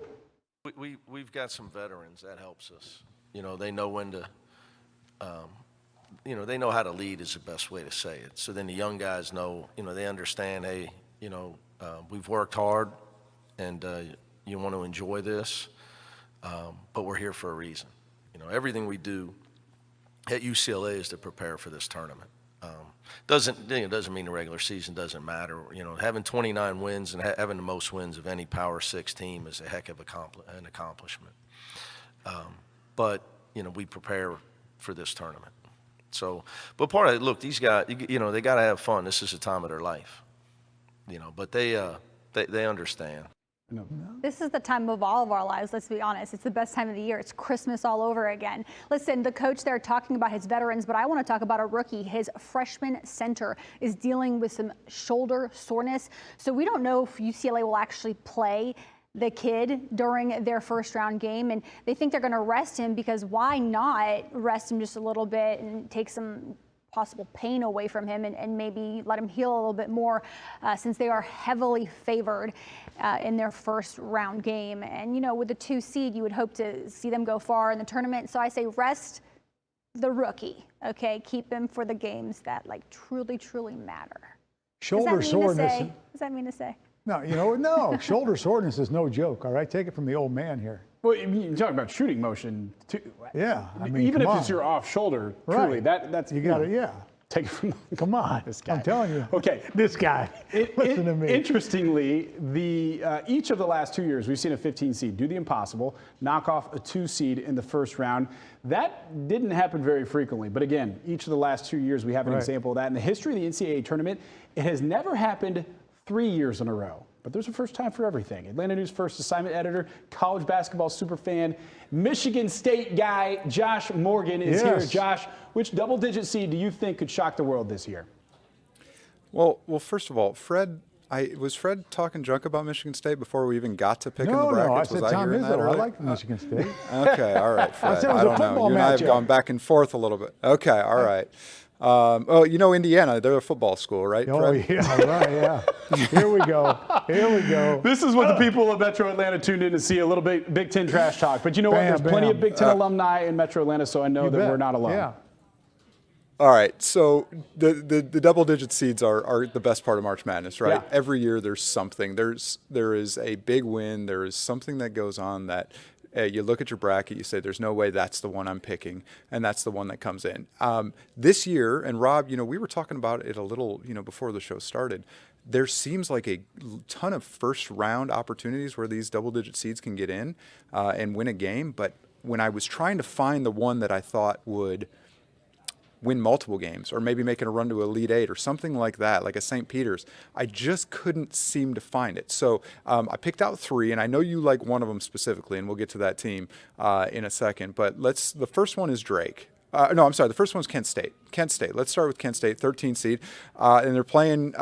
We've got some veterans. That helps us. They know when to, they know how to lead is the best way to say it. So then the young guys know, they understand, hey, we've worked hard and you want to enjoy this, but we're here for a reason. Everything we do at UCLA is to prepare for this tournament. Doesn't mean the regular season doesn't matter. Having 29 wins and having the most wins of any Power 6 team is a heck of an accomplishment. But we prepare for this tournament. So, but part of it, look, these guys, they got to have fun. This is the time of their life. But they understand. This is the time of all of our lives, let's be honest. It's the best time of the year. It's Christmas all over again. Listen, the coach there talking about his veterans, but I want to talk about a rookie. His freshman center is dealing with some shoulder soreness. So we don't know if UCLA will actually play the kid during their first round game, and they think they're going to rest him because why not rest him just a little bit and take some possible pain away from him and maybe let him heal a little bit more since they are heavily favored in their first round game. And, with the 2 seed, you would hope to see them go far in the tournament. So I say rest the rookie, okay? Keep him for the games that like truly, truly matter. Shoulder soreness. Does that mean to say? No, no. Shoulder soreness is no joke, all right? Take it from the old man here. Well, you talk about shooting motion, too. Yeah, I mean, even if it's your off shoulder, truly, that's you got it. Yeah. Take it from. Come on, this guy. I'm telling you. Okay, this guy. Listen to me. Interestingly, each of the last 2 years, we've seen a 15 seed do the impossible, knock off a 2 seed in the first round. That didn't happen very frequently, but again, each of the last 2 years, we have an example of that. In the history of the NCAA tournament, it has never happened 3 years in a row. But there's a first time for everything. Atlanta News first assignment editor, college basketball superfan, Michigan State guy, Josh Morgan is here. Josh, which double-digit seed do you think could shock the world this year? Well, first of all, was Fred talking junk about Michigan State before we even got to picking the brackets? No, I said Tom Izzo. I like Michigan State. Okay, all right, Fred. I said it was a football You and I have matchup. gone back and forth a little bit. Okay, all right. Indiana, they're a football school, right, Fred? Oh, yeah, right, yeah. Here we go. This is what the people of Metro Atlanta tuned in to see, a little bit Big Ten trash talk. But you know what? There's plenty of Big Ten alumni in Metro Atlanta, so I know that we're not alone. Yeah. All right, so the double-digit seeds are the best part of March Madness, right? Yeah. Every year there's something. There is a big win. There is something that goes on that you look at your bracket, you say, there's no way that's the one I'm picking, and that's the one that comes in. This year, and Rob, we were talking about it a little, before the show started, there seems like a ton of first-round opportunities where these double-digit seeds can get in and win a game, but when I was trying to find the one that I thought would win multiple games or maybe making a run to Elite Eight or something like that, like a St. Peter's, I just couldn't seem to find it. So I picked out 3, and I know you like one of them specifically, and we'll get to that team in a second. But the first one is Drake. The first one's Kent State. Let's start with Kent State, 13 seed. And they're playing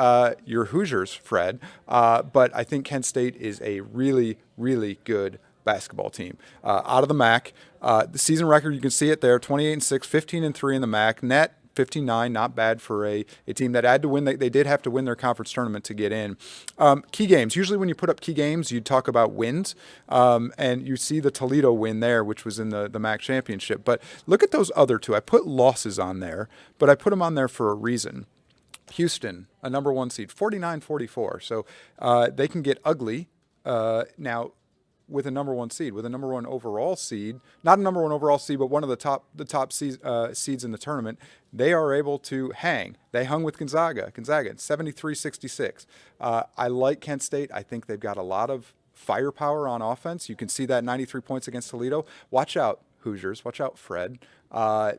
your Hoosiers, Fred. But I think Kent State is a really, really good basketball team. Out of the MAC, the season record, you can see it there, 28-6, 15-3 in the MAC. Net 15-9, not bad for a team that had to win. They did have to win their conference tournament to get in. Key games. Usually when you put up key games, you talk about wins, and you see the Toledo win there, which was in the MAC championship. But look at those other 2. I put losses on there, but I put them on there for a reason. Houston, a number 1 seed, 49-44. So they can get ugly. Now, with a number 1 seed, with a number 1 overall seed, not a number 1 overall seed, but one of the top seeds in the tournament, they are able to hang. They hung with Gonzaga, 73-66. I like Kent State. I think they've got a lot of firepower on offense. You can see that 93 points against Toledo. Watch out, Hoosiers. Watch out, Fred.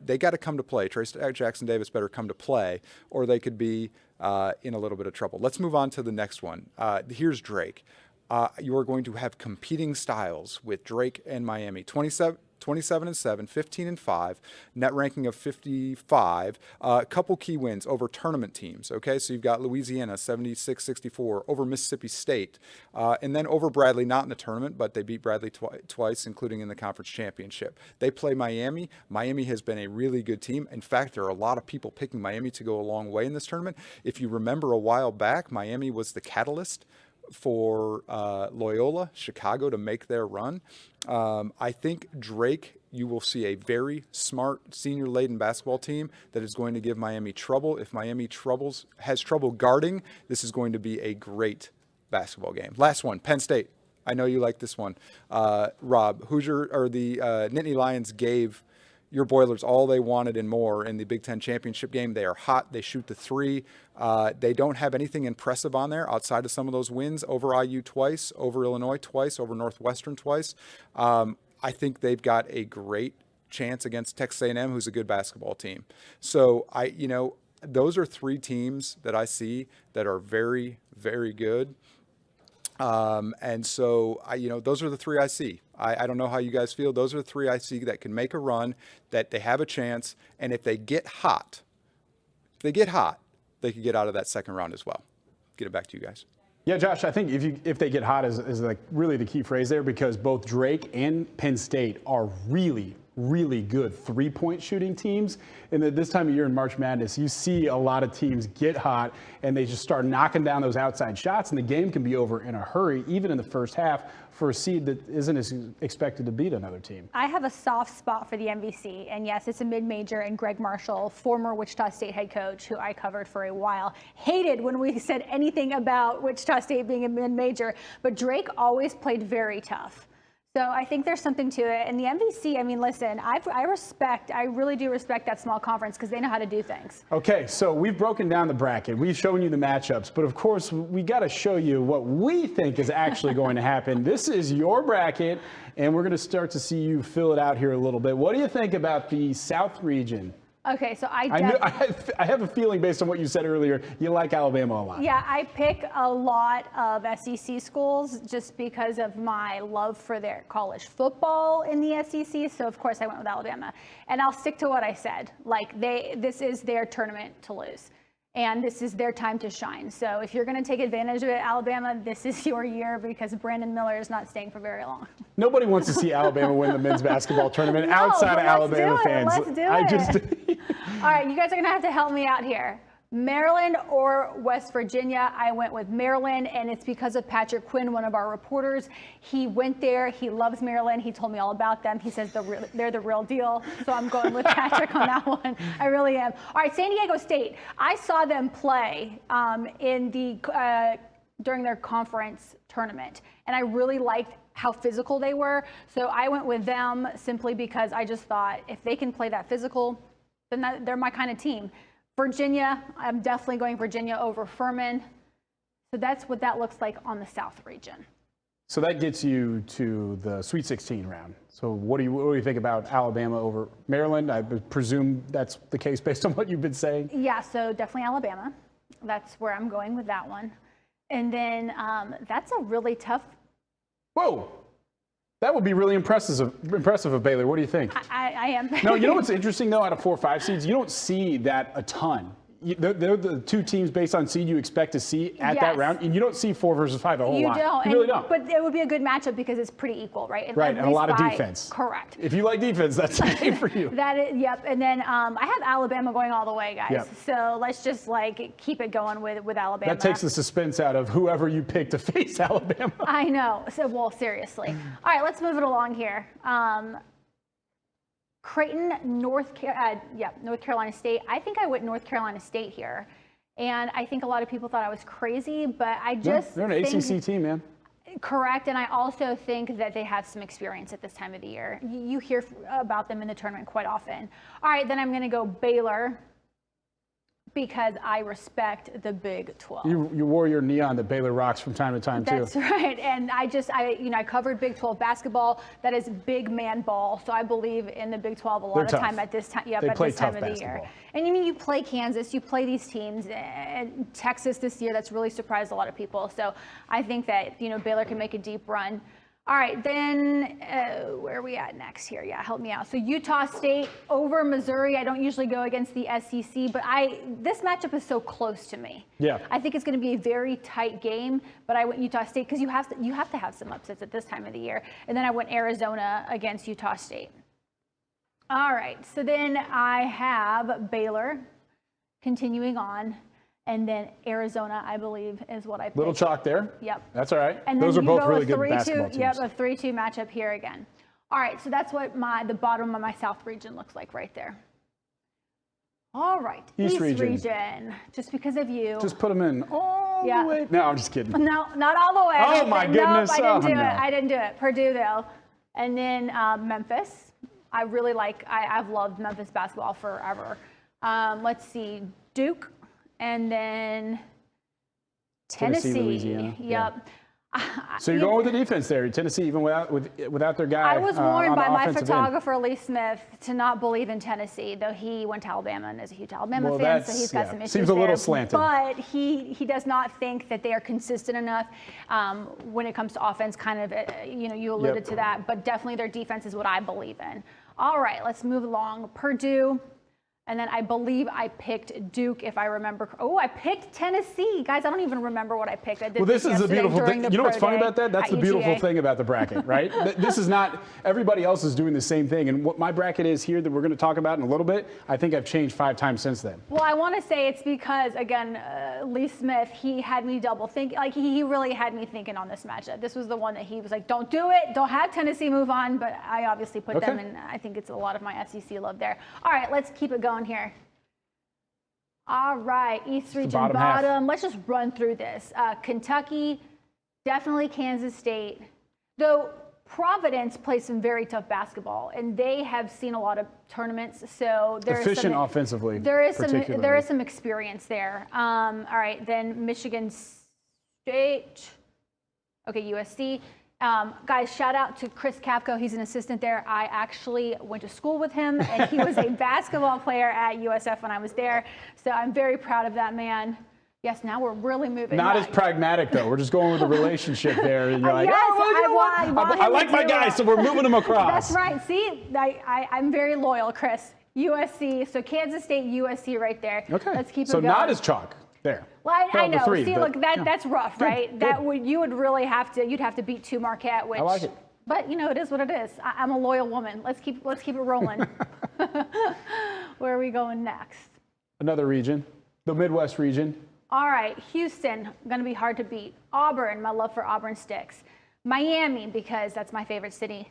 They got to come to play. Trace Jackson Davis better come to play, or they could be in a little bit of trouble. Let's move on to the next one. Here's Drake. You are going to have competing styles with Drake and Miami. 27-7, 15-5, net ranking of 55. A couple key wins over tournament teams. Okay, so you've got Louisiana 76-64 over Mississippi State, and then over Bradley, not in the tournament, but they beat Bradley twice, including in the conference championship. They play Miami. Miami has been a really good team. In fact, there are a lot of people picking Miami to go a long way in this tournament. If you remember a while back, Miami was the catalyst for Loyola Chicago to make their run. I think Drake, you will see a very smart senior-laden basketball team that is going to give Miami trouble. If Miami has trouble guarding, this is going to be a great basketball game. Last one, Penn State. I know you like this one. Rob, the Nittany Lions gave your Boilers all they wanted and more in the Big Ten championship game. They are hot. They shoot the 3. They don't have anything impressive on there outside of some of those wins over IU twice, over Illinois twice, over Northwestern twice. I think they've got a great chance against Texas A&M, who's a good basketball team. So those are 3 teams that I see that are very, very good. And so, those are the 3 I see. I don't know how you guys feel. Those are the 3 I see that can make a run, that they have a chance. And if they get hot, they could get out of that second round as well. Get it back to you guys. Yeah, Josh, I think if they get hot is like really the key phrase there, because both Drake and Penn State are really, really good three-point shooting teams. And at this time of year in March Madness, you see a lot of teams get hot and they just start knocking down those outside shots, and the game can be over in a hurry, even in the first half, for a seed that isn't as expected to beat another team. I have a soft spot for the MVC, and yes, it's a mid-major, and Greg Marshall, former Wichita State head coach, who I covered for a while, hated when we said anything about Wichita State being a mid-major, but Drake always played very tough. So I think there's something to it. And the MVC, I mean, listen, I really do respect that small conference because they know how to do things. Okay, so we've broken down the bracket. We've shown you the matchups, but of course, we got to show you what we think is actually going to happen. This is your bracket, and we're going to start to see you fill it out here a little bit. What do you think about the South region? Okay, so I have a feeling based on what you said earlier, you like Alabama a lot. Yeah, I pick a lot of SEC schools just because of my love for their college football in the SEC. So of course I went with Alabama, and I'll stick to what I said. Like this is their tournament to lose, and this is their time to shine. So if you're going to take advantage of it, Alabama, this is your year because Brandon Miller is not staying for very long. Nobody wants to see Alabama win the men's basketball tournament outside of Alabama fans. Let's do it. All right, you guys are going to have to help me out here. Maryland or West Virginia? I went with Maryland, and it's because of Patrick Quinn, one of our reporters. He went there. He loves Maryland. He told me all about them. He says they're the real deal. So I'm going with Patrick on that one. I really am. All right, San Diego State. I saw them play during their conference tournament, and I really liked how physical they were. So I went with them simply because I just thought if they can play that physical, then they're my kind of team. Virginia, I'm definitely going Virginia over Furman. So that's what that looks like on the South region. So that gets you to the Sweet 16 round. So what do you think about Alabama over Maryland? I presume that's the case based on what you've been saying. Yeah, so definitely Alabama. That's where I'm going with that one. And then that's a really tough. Whoa. That would be really impressive of Baylor. What do you think? I am. No, you know what's interesting, though, out of 4 or 5 seeds, you don't see that a ton. They're the two teams based on seed you expect to see at that round, and you don't see 4 versus 5 a whole lot. You really don't. But it would be a good matchup because it's pretty equal, right? Right, and a lot of defense. Correct. If you like defense, that's the game for you. Yep. And then I have Alabama going all the way, guys. Yep. So let's just keep it going with Alabama. That takes the suspense out of whoever you pick to face Alabama. I know. So, well, seriously. All right, let's move it along here. Creighton, North Carolina State. I think I went North Carolina State here. And I think a lot of people thought I was crazy, but I just they're an ACC team, man. Correct, and I also think that they have some experience at this time of the year. You hear about them in the tournament quite often. All right, then I'm going to go Baylor because I respect the Big 12. You wore your neon that Baylor rocks from time to time, too. That's right, and I covered Big 12 basketball. That is big man ball, so I believe in the Big 12 a lot of time at this time. Yep, at this time of the year. And you play Kansas, you play these teams, and Texas this year. That's really surprised a lot of people. So I think that Baylor can make a deep run. All right, then where are we at next here? Yeah, help me out. So Utah State over Missouri. I don't usually go against the SEC, but this matchup is so close to me. Yeah. I think it's going to be a very tight game, but I went Utah State because you have to have some upsets at this time of the year. And then I went Arizona against Utah State. All right, so then I have Baylor continuing on. And then Arizona, I believe, is what I picked. Little chalk there. Yep. That's all right. And those are both really good basketball teams. Yep, a 3-2 matchup here again. All right, so that's what the bottom of my South region looks like right there. All right, East region. Just because of you. Just put them in all the way. No, I'm just kidding. No, not all the way. Oh, my goodness. Nope, I didn't do it. Purdue, though. And then Memphis. I really I've loved Memphis basketball forever. Let's see, Duke. And then Tennessee. Louisiana. Yep. Yeah. So you're going with the defense there. Tennessee, even without their guy. I was warned by my photographer, end. Lee Smith, to not believe in Tennessee, though he went to Alabama and is a huge Alabama fan, so he's got some issues Seems a little slanted. But he does not think that they are consistent enough when it comes to offense. Kind of, you alluded to that, but definitely their defense is what I believe in. All right, let's move along. Purdue. And then I believe I picked Duke, if I remember. Oh, I picked Tennessee. Guys, I don't even remember what I picked. I did well, this is the beautiful thing. You know what's funny about that? That's the beautiful thing about the bracket, right? This is not, everybody else is doing the same thing. And what my bracket is here that we're going to talk about in a little bit, I think I've changed 5 times since then. Well, I want to say it's because, again, Lee Smith, he had me double think. Like, he really had me thinking on this matchup. This was the one that he was like, don't do it. Don't have Tennessee move on. But I obviously put them, and I think it's a lot of my SEC love there. All right, let's keep it going here. All right, East region bottom. Let's just run through this. Kentucky, definitely Kansas State. Though Providence plays some very tough basketball, and they have seen a lot of tournaments, so there's efficient offensively. There is some experience there. All right, then Michigan State. Okay, USC. Guys, shout out to Chris Kapko. He's an assistant there. I actually went to school with him, and he was a basketball player at USF when I was there. So I'm very proud of that man. Yes, now we're really moving. Not as pragmatic, though. We're just going with the relationship there. And you're like, yes, oh, well, you know what? I like my guy, so we're moving him across. That's right. See, I'm very loyal, Chris. USC. So Kansas State, USC right there. Okay. Let's keep it so going. not as chalk. There. Well, I know. 3, see, look, that's rough, right? You would really have to. You'd have to beat 2 Marquette, which. I like it. But you know, it is what it is. I'm a loyal woman. Let's keep it rolling. Where are we going next? Another region, the Midwest region. All right, Houston, going to be hard to beat. Auburn, my love for Auburn sticks. Miami, because that's my favorite city.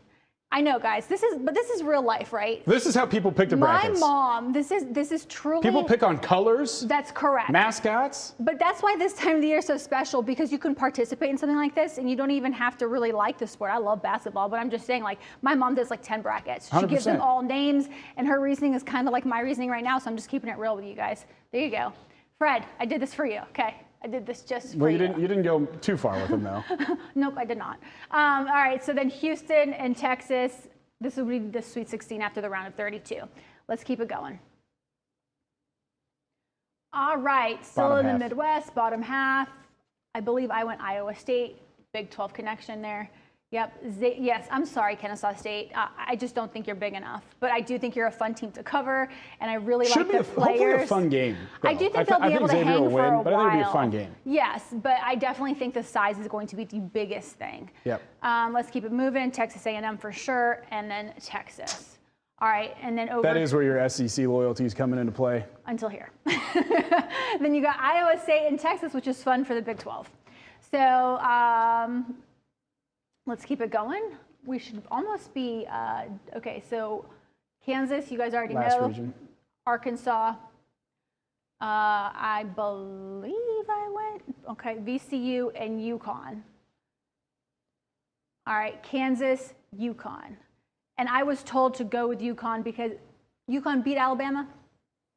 I know, guys. This is real life, right? This is how people pick the brackets. My mom. This is truly. People pick on colors. That's correct. Mascots. But that's why this time of the year is so special, because you can participate in something like this, and you don't even have to really like the sport. I love basketball, but I'm just saying, like, my mom does like 10 brackets. She 100%. gives them all names, and her reasoning is kind of like my reasoning right now. So I'm just keeping it real with you guys. There you go, Fred. I did this for you. Okay. I did this just for you. Well, you didn't go too far with him, though. Nope, I did not. All right. So then Houston and Texas. This will be the Sweet 16 after the round of 32. Let's keep it going. All right, still in the Midwest, bottom half. I believe I went Iowa State, Big 12 connection there. Yep, yes, I'm sorry, Kennesaw State. I just don't think you're big enough. But I do think you're a fun team to cover, and I really like the players. Hopefully a fun game. Though. I do think they'll be able to hang for a while. But I think it'll be a fun game. Yes, but I definitely think the size is going to be the biggest thing. Yep. Let's keep it moving. Texas A&M for sure, and then Texas. All right, and then over. That is where your SEC loyalty is coming into play. Until here. Then you got Iowa State and Texas, which is fun for the Big 12. So let's keep it going. We should almost be, okay, so Kansas, you guys already know. Region. Arkansas, I believe I went, okay, VCU and UConn. All right, Kansas, UConn. And I was told to go with UConn because UConn beat Alabama.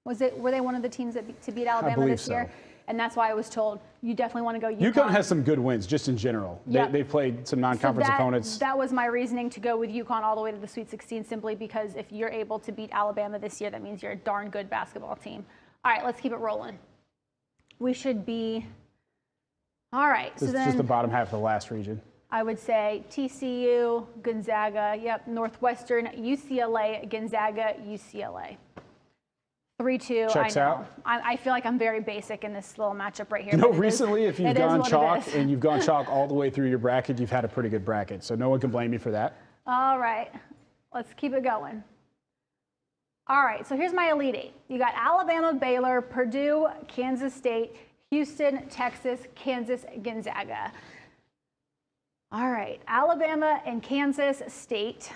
Were they one of the teams to beat Alabama this year? And that's why I was told you definitely want to go UConn. UConn has some good wins just in general. Yep. They played some non-conference opponents. That was my reasoning to go with UConn all the way to the Sweet 16, simply because if you're able to beat Alabama this year, that means you're a darn good basketball team. All right, let's keep it rolling. We should be, all right. This is just the bottom half of the last region. I would say TCU, Gonzaga, yep, Northwestern, UCLA, Gonzaga, UCLA. 3-2. Checks out. I feel like I'm very basic in this little matchup right here. You know, recently, if you've gone chalk and you've gone chalk all the way through your bracket, you've had a pretty good bracket. So no one can blame you for that. All right. Let's keep it going. All right. So here's my Elite Eight. You got Alabama, Baylor, Purdue, Kansas State, Houston, Texas, Kansas, Gonzaga. All right. Alabama and Kansas State.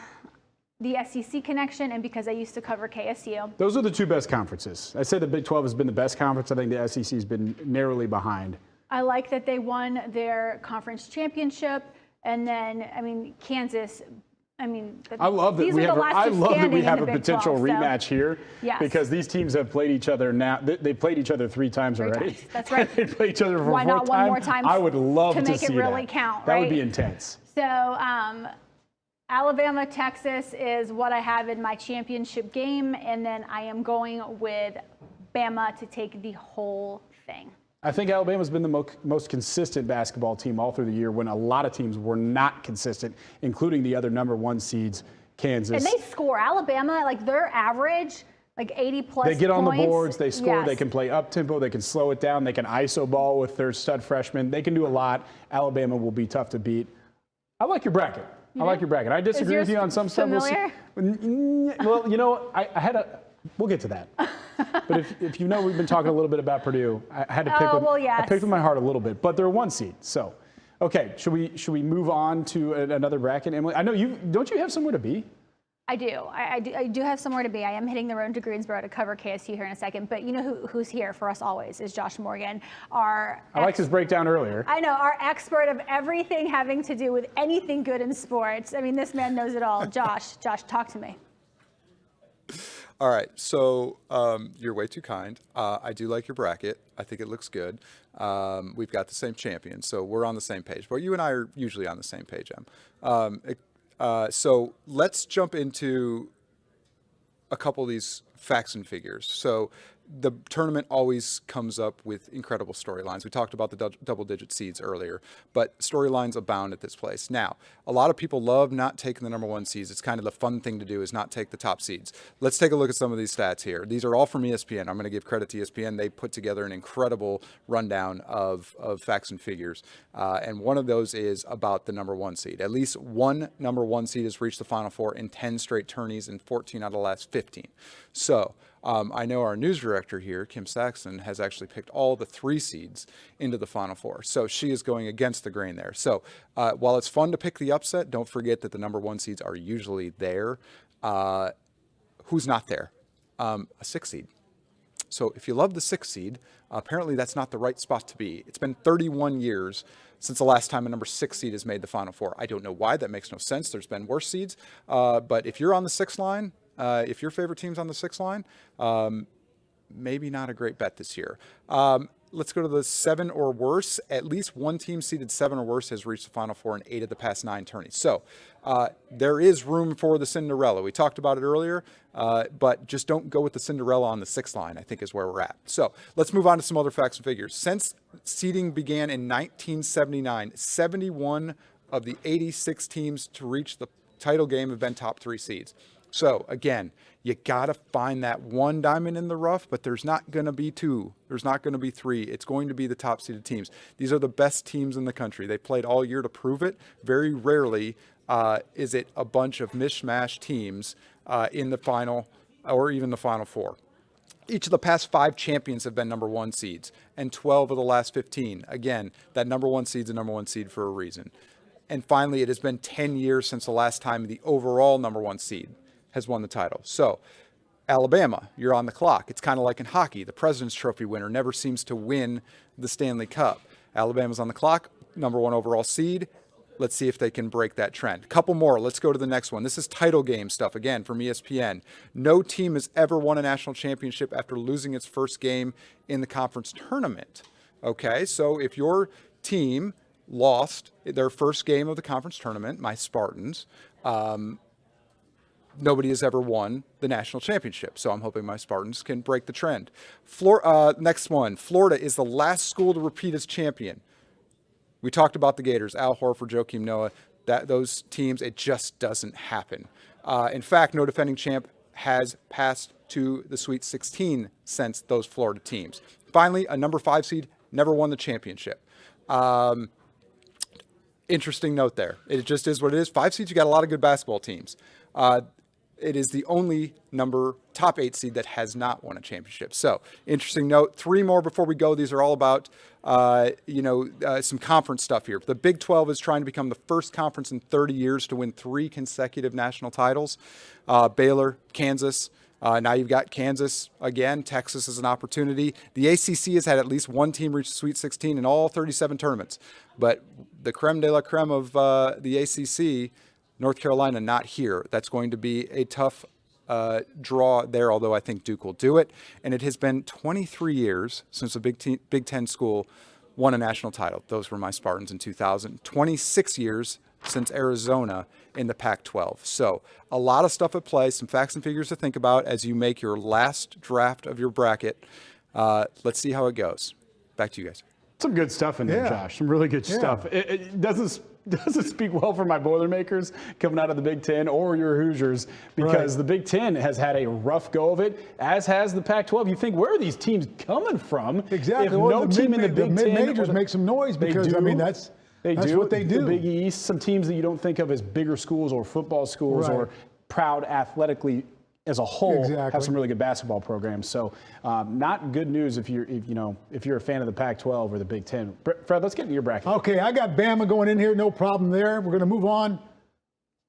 The SEC connection, and because I used to cover KSU. Those are the two best conferences. I say the Big 12 has been the best conference. I think the SEC has been narrowly behind. I like that they won their conference championship, and then, I mean, Kansas, I mean, I love that we have a potential rematch here, yes. Because these teams have played each other now. They played each other 3 times already. That's right. They played each other for Why not one more time? I would love to make see it really that. count. That right? would be intense. So, Alabama, Texas is what I have in my championship game, and then I am going with Bama to take the whole thing. I think Alabama's been the most consistent basketball team all through the year when a lot of teams were not consistent, including the other #1 seeds, Kansas. And they score. Alabama, like their average, like 80 plus They get on points. the boards, they score, Yes. they can play up tempo, they can slow it down, they can ISO ball with their stud freshmen. They can do a lot. Alabama will be tough to beat. I like your bracket. I like your bracket. I disagree with you on some stuff. Familiar? Well, you know, I had a. We'll get to that. But if you know, we've been talking a little bit about Purdue. I had to pick with. Yes. I picked with my heart a little bit, but they're a 1 seed. So, okay, should we move on to another bracket, Emily? I know you. Don't you have somewhere to be? I do. I do have somewhere to be. I am hitting the road to Greensboro to cover KSU here in a second. But you know who's here for us always is Josh Morgan, I liked his breakdown earlier. I know, our expert of everything having to do with anything good in sports. I mean, this man knows it all. Josh, talk to me. All right, so you're way too kind. I do like your bracket. I think it looks good. We've got the same champion, so we're on the same page. But you and I are usually on the same page, Em. So let's jump into a couple of these facts and figures. So the tournament always comes up with incredible storylines. We talked about the double-digit seeds earlier, but storylines abound at this place. Now, a lot of people love not taking the number 1 seeds. It's kind of the fun thing to do is not take the top seeds. Let's take a look at some of these stats here. These are all from ESPN. I'm going to give credit to ESPN. They put together an incredible rundown of facts and figures, and one of those is about the number 1 seed. At least one number 1 seed has reached the Final Four in 10 straight tourneys and 14 out of the last 15. So I know our news director here, Kim Saxon, has actually picked all the 3 seeds into the Final Four. So she is going against the grain there. So while it's fun to pick the upset, don't forget that the number 1 seeds are usually there. Who's not there? A 6 seed. So if you love the 6 seed, apparently that's not the right spot to be. It's been 31 years since the last time a number 6 seed has made the Final Four. I don't know why. That makes no sense. There's been worse seeds. But if you're on the 6 line, if your favorite team's on the 6 line, maybe not a great bet this year. Let's go to the 7 or worse. At least one team seeded 7 or worse has reached the Final Four in 8 of the past 9 tourneys. So there is room for the Cinderella. We talked about it earlier, but just don't go with the Cinderella on the 6 line, I think is where we're at. So let's move on to some other facts and figures. Since seeding began in 1979, 71 of the 86 teams to reach the title game have been top 3 seeds. So again, you got to find that one diamond in the rough, but there's not going to be 2. There's not going to be 3. It's going to be the top seeded teams. These are the best teams in the country. They played all year to prove it. Very rarely is it a bunch of mishmash teams in the final or even the Final Four. Each of the past 5 champions have been number 1 seeds, and 12 of the last 15. Again, that number 1 seed's a number 1 seed for a reason. And finally, it has been 10 years since the last time the overall number 1 seed has won the title. So Alabama, you're on the clock. It's kind of like in hockey. The President's Trophy winner never seems to win the Stanley Cup. Alabama's on the clock, number 1 overall seed. Let's see if they can break that trend. Couple more. Let's go to the next one. This is title game stuff, again, from ESPN. No team has ever won a national championship after losing its first game in the conference tournament. Okay, so if your team lost their first game of the conference tournament, my Spartans, nobody has ever won the national championship. So I'm hoping my Spartans can break the trend. Next one. Florida is the last school to repeat as champion. We talked about the Gators, Al Horford, Joakim Noah, those teams, it just doesn't happen. In fact, no defending champ has passed to the Sweet 16 since those Florida teams. Finally, a number 5 seed never won the championship. Interesting note there. It just is what it is. 5 seeds, you got a lot of good basketball teams. It is the only top 8 seed that has not won a championship. So interesting note. 3 more before we go. These are all about, some conference stuff here. The Big 12 is trying to become the first conference in 30 years to win 3 consecutive national titles. Baylor, Kansas. Now you've got Kansas again. Texas is an opportunity. The ACC has had at least one team reach the Sweet 16 in all 37 tournaments. But the creme de la creme of the ACC, North Carolina, not here. That's going to be a tough draw there, although I think Duke will do it. And it has been 23 years since a Big Ten school won a national title. Those were my Spartans in 2000. 26 years since Arizona in the Pac-12. So a lot of stuff at play, some facts and figures to think about as you make your last draft of your bracket. Let's see how it goes. Back to you guys. Some good stuff in there, Josh. Some really good stuff. It doesn't doesn't speak well for my Boilermakers coming out of the Big Ten or your Hoosiers, because the Big Ten has had a rough go of it, as has the Pac-12. You think, where are these teams coming from? Exactly. If no team in the Big Ten, mid-majors make some noise because I mean that's what they do. The Big East, some teams that you don't think of as bigger schools or football schools or proud athletically as a whole have some really good basketball programs. So not good news if you're a fan of the Pac-12 or the Big Ten. Fred, let's get into your bracket. Okay, I got Bama going in here, no problem there. We're going to move on.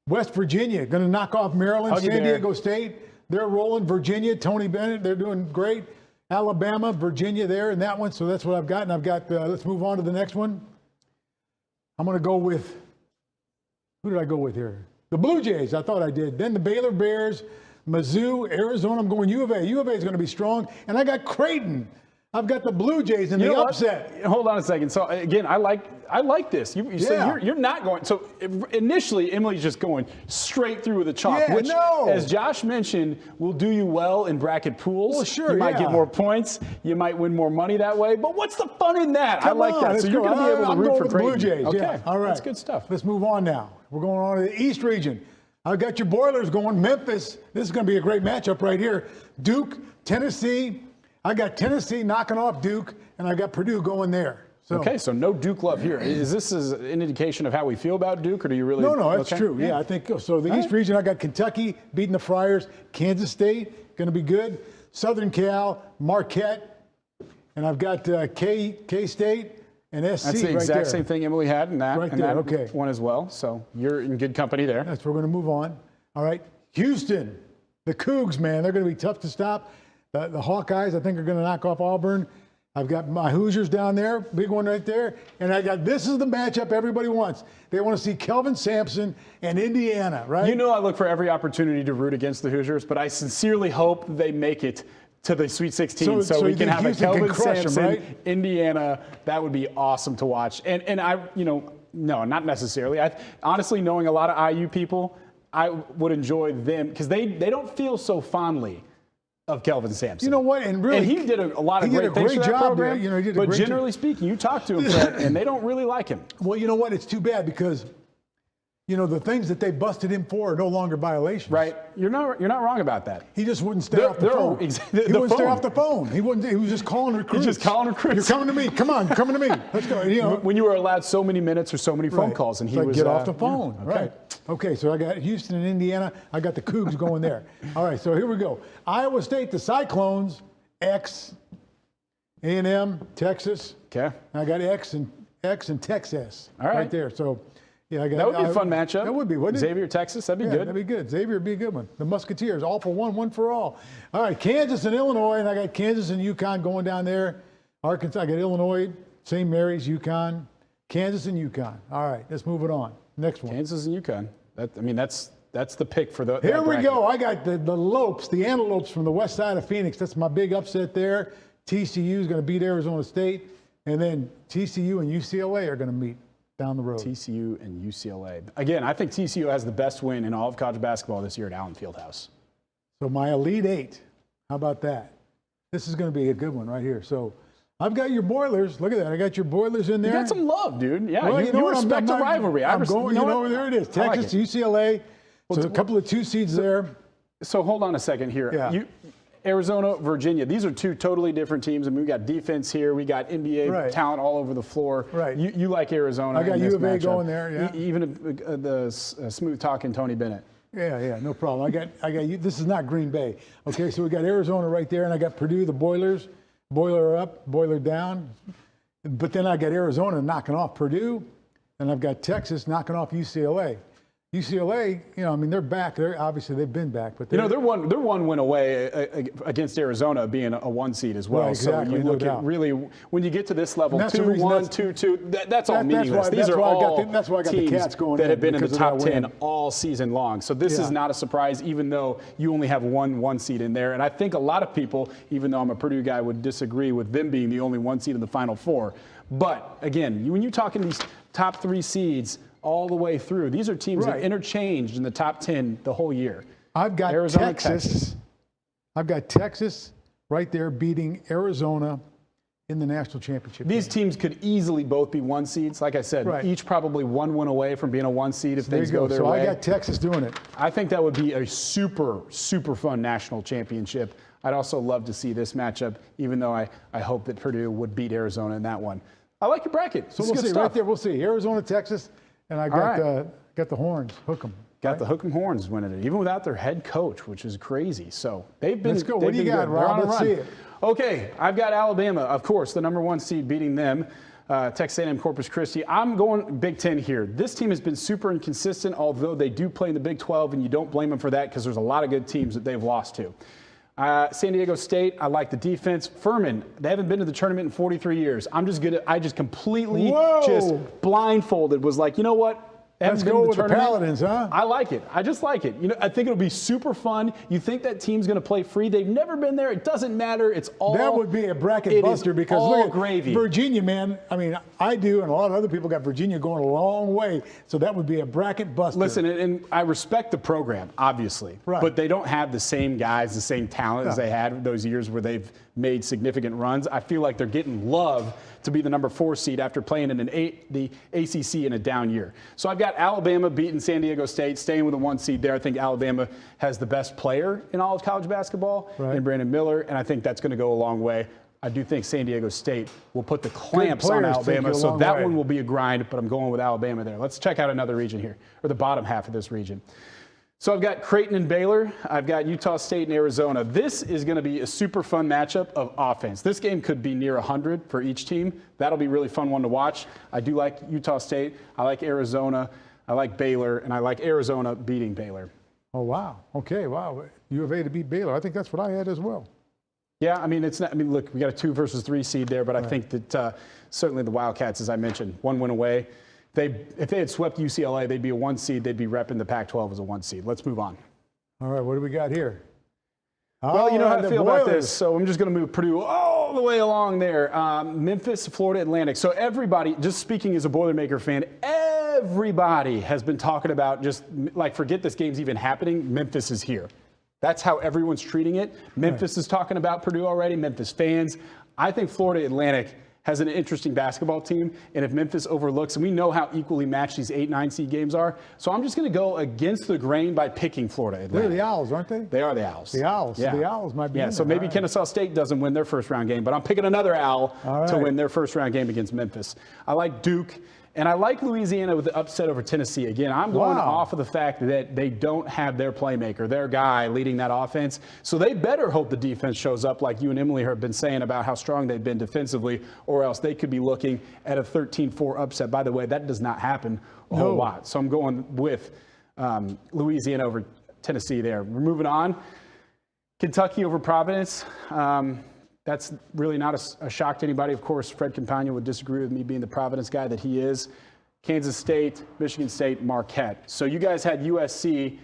West Virginia going to knock off Maryland. San Diego State, they're rolling. Virginia, Tony Bennett, they're doing great. Alabama, Virginia there in that one. So that's what I've got. And I've got, let's move on to the next one. I'm going to go with, who did I go with here? The Blue Jays, I thought I did. Then the Baylor Bears, Mizzou, Arizona. I'm going U of A. U of A is going to be strong. And I got Creighton. I've got the Blue Jays in the upset. Hold on a second. So again, I like this. So you're not going. So initially, Emily's just going straight through with a chalk, which, as Josh mentioned, will do you well in bracket pools. Well, sure, you might get more points. You might win more money that way. But what's the fun in that? I like that. So you're going to be able to root for Blue Jays. Okay, yeah. All right, that's good stuff. Let's move on now. We're going on to the East region. I've got your Boilers going. Memphis. This is going to be a great matchup right here. Duke, Tennessee. I got Tennessee knocking off Duke, and I got Purdue going there. So. Okay, so no Duke love here. Is this an indication of how we feel about Duke, or do you really? No, that's true. Yeah, I think so. The East region, I got Kentucky beating the Friars. Kansas State, going to be good. Southern Cal, Marquette, and I've got K-State and SC. That's the exact same thing Emily had in that, one as well. So you're in good company there. That's we're going to move on. All right, Houston, the Cougs, man, they're going to be tough to stop. The Hawkeyes, I think, are going to knock off Auburn. I've got my Hoosiers down there, big one right there. And I got, this is the matchup everybody wants. They want to see Kelvin Sampson and Indiana, right? You know I look for every opportunity to root against the Hoosiers, but I sincerely hope they make it to the Sweet 16 so we can have a Kelvin Sampson, Indiana. That would be awesome to watch. And I, no, not necessarily. Honestly, knowing a lot of IU people, I would enjoy them because they don't feel so fondly of Kelvin Sampson. You know what? And really, he did a lot of great things for that program. He did but generally speaking, you talk to him, Fred, and they don't really like him. Well, you know what? It's too bad because, the things that they busted him for are no longer violations. Right. You're not wrong about that. He just wouldn't stay off the phone. He wouldn't stay off the phone. He was just calling recruits. He's just calling recruits. You're coming to me. Come on, coming to me. Let's go. When you were allowed so many minutes or so many phone calls, and he was get off the phone. Yeah, okay. Right. Okay, so I got Houston and Indiana. I got the Cougs going there. All right, so here we go. Iowa State, the Cyclones, X, A&M, Texas. Okay. I got X and Texas. All right. There. So, yeah, I got. That would be a fun matchup. That would be, wouldn't it? Xavier, Texas, that'd be good. That'd be good. Xavier would be a good one. The Musketeers, all for one, one for all. All right, Kansas and Illinois, and I got Kansas and UConn going down there. Arkansas, I got Illinois, St. Mary's, UConn, Kansas and UConn. All right, let's move it on. Next one. Kansas and UConn. That's the pick for the. Here we go. I got the Lopes, the Antelopes from the west side of Phoenix. That's my big upset there. TCU is going to beat Arizona State, and then TCU and UCLA are going to meet down the road. TCU and UCLA. Again, I think TCU has the best win in all of college basketball this year at Allen Fieldhouse. So my Elite Eight. How about that? This is going to be a good one right here. So I've got your Boilers. Look at that. I got your Boilers in there. You got some love, dude. Yeah, well, you respect the rivalry. I'm going, there it is. Texas, UCLA. So a couple of 2 seeds there. So hold on a second here. Yeah. Arizona, Virginia. These are 2 totally different teams. I mean, we got defense here. We got NBA talent all over the floor. Right. You like Arizona. I got U of A going there. Yeah. Even the smooth talking Tony Bennett. Yeah, no problem. I got you. This is not Green Bay. Okay, so we got Arizona right there, and I got Purdue, the Boilers. Boiler up, Boiler down. But then I got Arizona knocking off Purdue, and I've got Texas knocking off UCLA. UCLA, they're back. They've been back, but they're one win away against Arizona being a 1 seed as well. Right, exactly, so you look at really when you get to this level, 2-1, 2-2, that's all meaningless. These are all that's why I got the Cats going that have been in the top 10 all season long. So this is not a surprise, even though you only have one seed in there. And I think a lot of people, even though I'm a Purdue guy, would disagree with them being the only 1 seed in the Final Four. But again, when you're talking these top 3 seeds all the way through. These are teams that interchanged in the top 10 the whole year. I've got Arizona, Texas. I've got Texas right there beating Arizona in the national championship. These teams could easily both be 1 seeds. Like I said, each probably 1 win away from being a 1 seed if things go their way. So I got Texas doing it. I think that would be a super, super fun national championship. I'd also love to see this matchup, even though I hope that Purdue would beat Arizona in that one. I like your bracket. So we'll see right there. We'll see Arizona, Texas, and I got the Horns. Hook 'em. Got the Hook 'em Horns winning it, even without their head coach, which is crazy. So they've been. Let's go. What do you got, Rob? Let's see it. Okay, I've got Alabama, of course, the #1 seed, beating them. Texas A&M Corpus Christi. I'm going Big Ten here. This team has been super inconsistent, although they do play in the Big 12, and you don't blame them for that because there's a lot of good teams that they've lost to. San Diego State, I like the defense. Furman, they haven't been to the tournament in 43 years. I just completely just blindfolded, was like, you know what? Let's go with the Paladins, huh? I like it. I just like it. You know, I think it'll be super fun. You think that team's going to play free? They've never been there. It doesn't matter. It's all. That would be a bracket buster because look at gravy. Virginia, man. I mean, I do, and a lot of other people got Virginia going a long way. So that would be a bracket buster. Listen, and I respect the program, obviously, but they don't have the same guys, the same talent as they had those years where they've made significant runs. I feel like they're getting love to be the #4 seed after playing in the ACC in a down year. So I've got Alabama beating San Diego State, staying with a 1 seed there. I think Alabama has the best player in all of college basketball in Brandon Miller, and I think that's going to go a long way. I do think San Diego State will put the clamps on Alabama, so that one will be a grind, but I'm going with Alabama there. Let's check out another region here, or the bottom half of this region. So I've got Creighton and Baylor. I've got Utah State and Arizona. This is going to be a super fun matchup of offense. This game could be near 100 for each team. That'll be a really fun one to watch. I do like Utah State. I like Arizona. I like Baylor, and I like Arizona beating Baylor. Oh, wow. Okay, wow. U of A to beat Baylor. I think that's what I had as well. Yeah, I mean, it's not. I mean, look, we got a 2 versus 3 seed there, but I think that certainly the Wildcats, as I mentioned, 1 win away. If they had swept UCLA, they'd be a 1 seed. They'd be repping the Pac-12 as a 1 seed. Let's move on. All right, what do we got here? Well, you know how I feel about this, so I'm just going to move Purdue all the way along there. Memphis, Florida Atlantic. So everybody, just speaking as a Boilermaker fan, everybody has been talking about just like, forget this game's even happening. Memphis is here. That's how everyone's treating it. Memphis is talking about Purdue already, Memphis fans. I think Florida Atlantic has an interesting basketball team, and if Memphis overlooks, and we know how equally matched these 8-9 seed games are, so I'm just going to go against the grain by picking Florida Atlantic. They're the Owls, aren't they? They are the Owls. The Owls. Yeah. So the Owls might be in so there. maybe Kennesaw State doesn't win their first round game, but I'm picking another Owl to win their first round game against Memphis. I like Duke. And I like Louisiana with the upset over Tennessee. Again, I'm going off of the fact that they don't have their playmaker, their guy leading that offense. So they better hope the defense shows up, like you and Emily have been saying about how strong they've been defensively, or else they could be looking at a 13-4 upset. By the way, that does not happen a whole lot. So I'm going with Louisiana over Tennessee there. We're moving on. Kentucky over Providence. That's really not a shock to anybody. Of course, Fred Campagna would disagree with me being the Providence guy that he is. Kansas State, Michigan State, Marquette. So you guys had USC,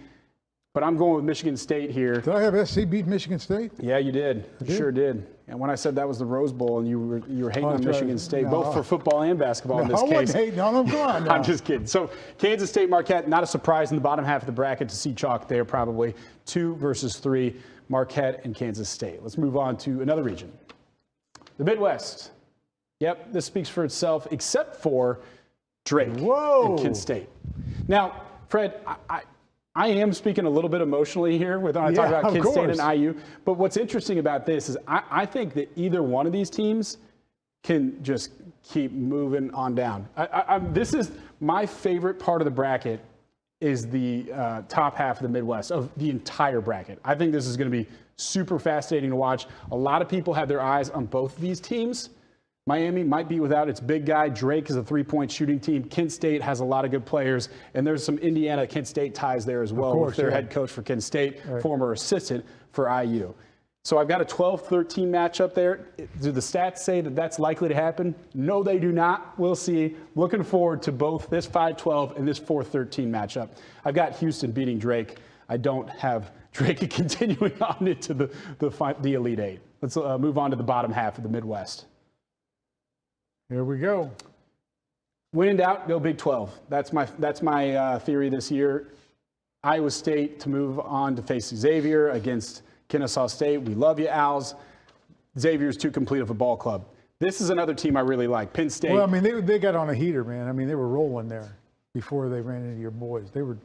but I'm going with Michigan State here. Did I have SC beat Michigan State? Yeah, you did. You sure did. And when I said that was the Rose Bowl and you were hating on Michigan State, both for football and basketball in this case. I wasn't hating on them. Go on now. I'm just kidding. So Kansas State, Marquette, not a surprise in the bottom half of the bracket to see chalk there probably. 2 versus 3. Marquette and Kansas State. Let's move on to another region. The Midwest. Yep, this speaks for itself, except for Drake and Kent State. Now, Fred, I am speaking a little bit emotionally here when I talk about Kent State and IU. But what's interesting about this is I think that either one of these teams can just keep moving on down. This is my favorite part of the bracket, is the top half of the Midwest, of the entire bracket. I think this is going to be super fascinating to watch. A lot of people have their eyes on both of these teams. Miami might be without its big guy. Drake is a 3-point shooting team. Kent State has a lot of good players, and there's some Indiana-Kent State ties there as well, with their head coach for Kent State, former assistant for IU. So I've got a 12-13 matchup there. Do the stats say that that's likely to happen? No, they do not. We'll see. Looking forward to both this 5-12 and this 4-13 matchup. I've got Houston beating Drake. I don't have Drake continuing on into the Elite Eight. Let's move on to the bottom half of the Midwest. Here we go. When in doubt, go Big 12. That's my theory this year. Iowa State to move on to face Xavier against Kennesaw State. We love you, Owls. Xavier's too complete of a ball club. This is another team I really like, Penn State. Well, I mean, they got on a heater, man. I mean, they were rolling there before they ran into your boys. They were,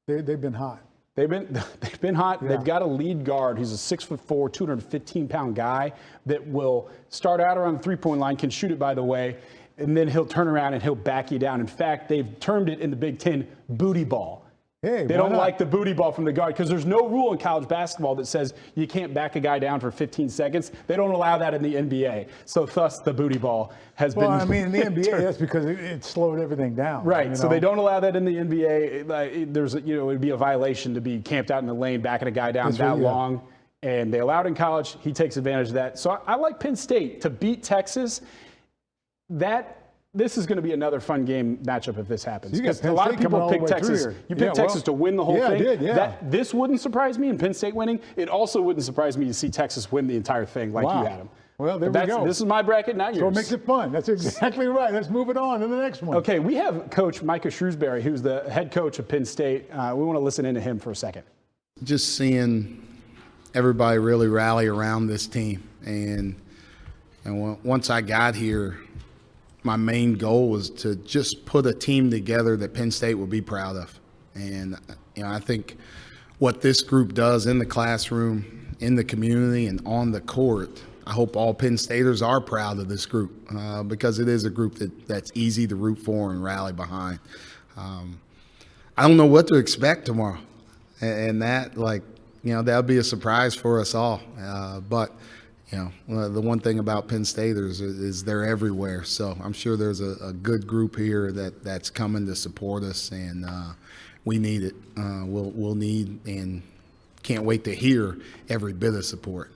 they've been hot. They've been hot. Yeah. They've got a lead guard. He's a 6'4", 215-pound guy that will start out around the three-point line, can shoot it, by the way, and then he'll turn around and he'll back you down. In fact, they've termed it in the Big Ten booty ball. Hey, they don't like the booty ball from the guard because there's no rule in college basketball that says you can't back a guy down for 15 seconds. They don't allow that in the NBA. So thus the booty ball has been. Well, I mean, in the NBA, that's because it slowed everything down. Right. So they don't allow that in the NBA. There's, it would be a violation to be camped out in the lane, backing a guy down long. And they allowed it in college. He takes advantage of that. So I like Penn State to beat Texas. This is going to be another fun game matchup if this happens. Because a lot of people pick Texas. You pick Texas to win the whole thing. I did. This wouldn't surprise me in Penn State winning. It also wouldn't surprise me to see Texas win the entire thing like you had them. Well, there we go. This is my bracket, not yours. So it makes it fun. That's exactly right. Let's move it on to the next one. Okay, we have Coach Micah Shrewsbury, who's the head coach of Penn State. We want to listen into him for a second. Just seeing everybody really rally around this team. And once I got here, my main goal was to just put a team together that Penn State would be proud of. And, I think what this group does in the classroom, in the community, and on the court, I hope all Penn Staters are proud of this group because it is a group that's easy to root for and rally behind. I don't know what to expect tomorrow. And that, that'll be a surprise for us all. But the one thing about Penn Staters is they're everywhere. So I'm sure there's a good group here that's coming to support us, and we need it. We'll need and can't wait to hear every bit of support.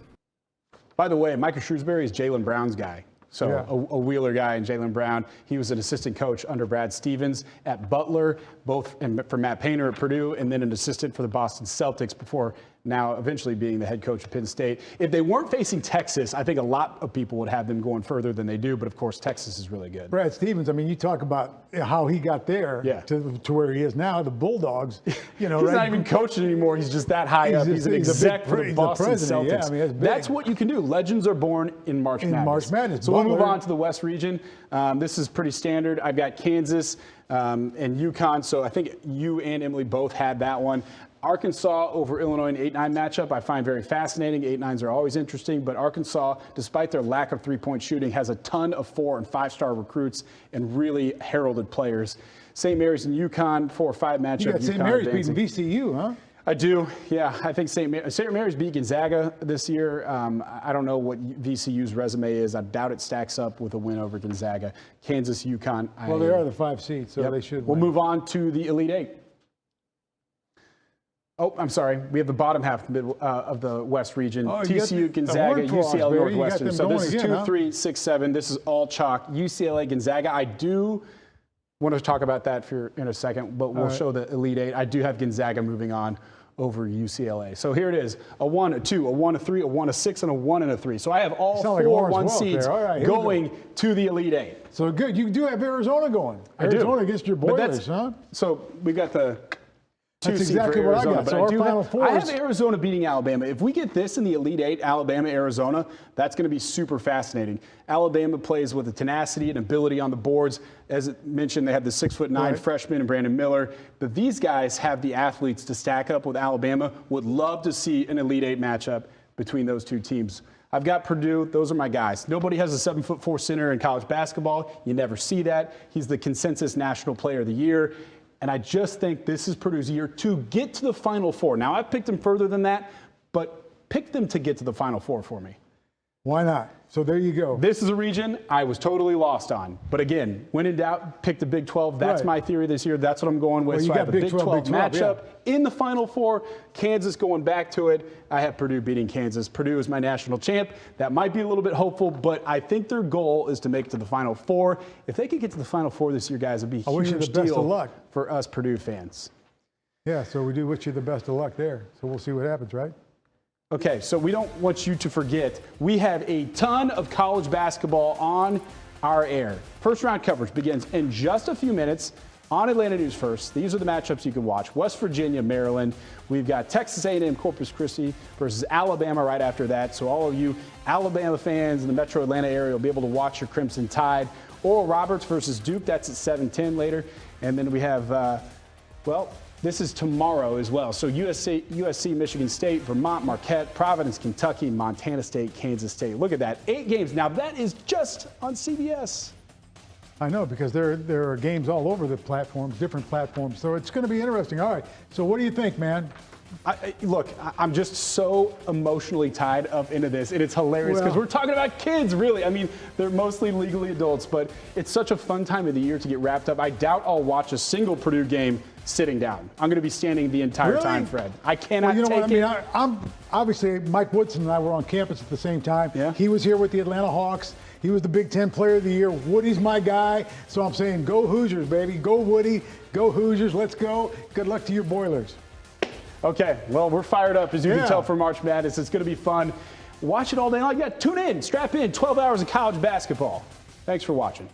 By the way, Micah Shrewsbury is Jaylen Brown's guy. So a Wheeler guy and Jaylen Brown. He was an assistant coach under Brad Stevens at Butler, both for Matt Painter at Purdue, and then an assistant for the Boston Celtics before now eventually being the head coach of Penn State. If they weren't facing Texas, I think a lot of people would have them going further than they do. But, of course, Texas is really good. Brad Stevens, I mean, you talk about how he got there to where he is now, the Bulldogs. He's not even coaching anymore. He's just that high up. He's an exec for the Boston Celtics. Yeah, I mean, that's what you can do. Legends are born in March Madness. So we'll move on to the West region. This is pretty standard. I've got Kansas and UConn. So I think you and Emily both had that one. Arkansas over Illinois in 8-9 matchup I find very fascinating. 8-9s are always interesting, but Arkansas, despite their lack of three-point shooting, has a ton of 4- and 5-star recruits and really heralded players. St. Mary's and UConn, 4-5 matchup. You got St. Mary's beating VCU, huh? I do, yeah. I think St. Mary's beat Gonzaga this year. I don't know what VCU's resume is. I doubt it stacks up with a win over Gonzaga. Kansas, UConn. Well, they are the 5 seeds, so they should win. We'll move on to the Elite Eight. Oh, I'm sorry. We have the bottom half of the West region. TCU, Gonzaga, UCLA, Northwestern. So this is 2, 3, 6, 7. This is all chalk. UCLA, Gonzaga. I do want to talk about that in a second, but we'll show the Elite Eight. I do have Gonzaga moving on over UCLA. So here it is. A 1, a 2, a 1, a 3, a 1, a 6, and a 1 and a 3. So I have all 4 1 seeds going to the Elite Eight. So good. You do have Arizona going. Arizona against your Boilers, huh? So we got the That's exactly what I got. So our Final Four. I have Arizona beating Alabama. If we get this in the Elite Eight, Alabama, Arizona, that's going to be super fascinating. Alabama plays with a tenacity and ability on the boards. As mentioned, they have the 6'9" freshman and Brandon Miller. But these guys have the athletes to stack up with Alabama. Would love to see an Elite Eight matchup between those two teams. I've got Purdue. Those are my guys. Nobody has a 7'4" center in college basketball. You never see that. He's the consensus National Player of the Year. And I just think this is Purdue's year to get to the Final Four. Now, I've picked them further than that, but pick them to get to the Final Four for me. Why not? So there you go. This is a region I was totally lost on. But again, when in doubt, pick the Big 12. That's my theory this year. That's what I'm going with. Well, so I have a Big 12 matchup in the Final Four. Kansas going back to it. I have Purdue beating Kansas. Purdue is my national champ. That might be a little bit hopeful, but I think their goal is to make it to the Final Four. If they could get to the Final Four this year, guys, it'd be a huge wish you the best of luck for us Purdue fans. Yeah, so we do wish you the best of luck there. So we'll see what happens, right? Okay, so we don't want you to forget, we have a ton of college basketball on our air. First round coverage begins in just a few minutes. On Atlanta News First, these are the matchups you can watch. West Virginia, Maryland. We've got Texas A&M Corpus Christi versus Alabama right after that. So all of you Alabama fans in the metro Atlanta area will be able to watch your Crimson Tide. Oral Roberts versus Duke, that's at 7:10 later. And then we have, this is tomorrow as well. So USC, Michigan State, Vermont, Marquette, Providence, Kentucky, Montana State, Kansas State. Look at that, 8 games. Now that is just on CBS. I know, because there are games all over the platforms, different platforms. So it's going to be interesting. All right. So what do you think, man? Look, I'm just so emotionally tied up into this, and it's hilarious because we're talking about kids, really. I mean, they're mostly legally adults, but it's such a fun time of the year to get wrapped up. I doubt I'll watch a single Purdue game sitting down. I'm going to be standing the entire time, Fred. I cannot take it. I mean, I'm obviously, Mike Woodson and I were on campus at the same time. Yeah. He was here with the Atlanta Hawks. He was the Big Ten Player of the Year. Woody's my guy. So I'm saying, go Hoosiers, baby. Go Woody. Go Hoosiers. Let's go. Good luck to your Boilers. Okay, well, we're fired up, as you can tell, for March Madness. It's going to be fun. Watch it all day long. Yeah, tune in, strap in, 12 hours of college basketball. Thanks for watching.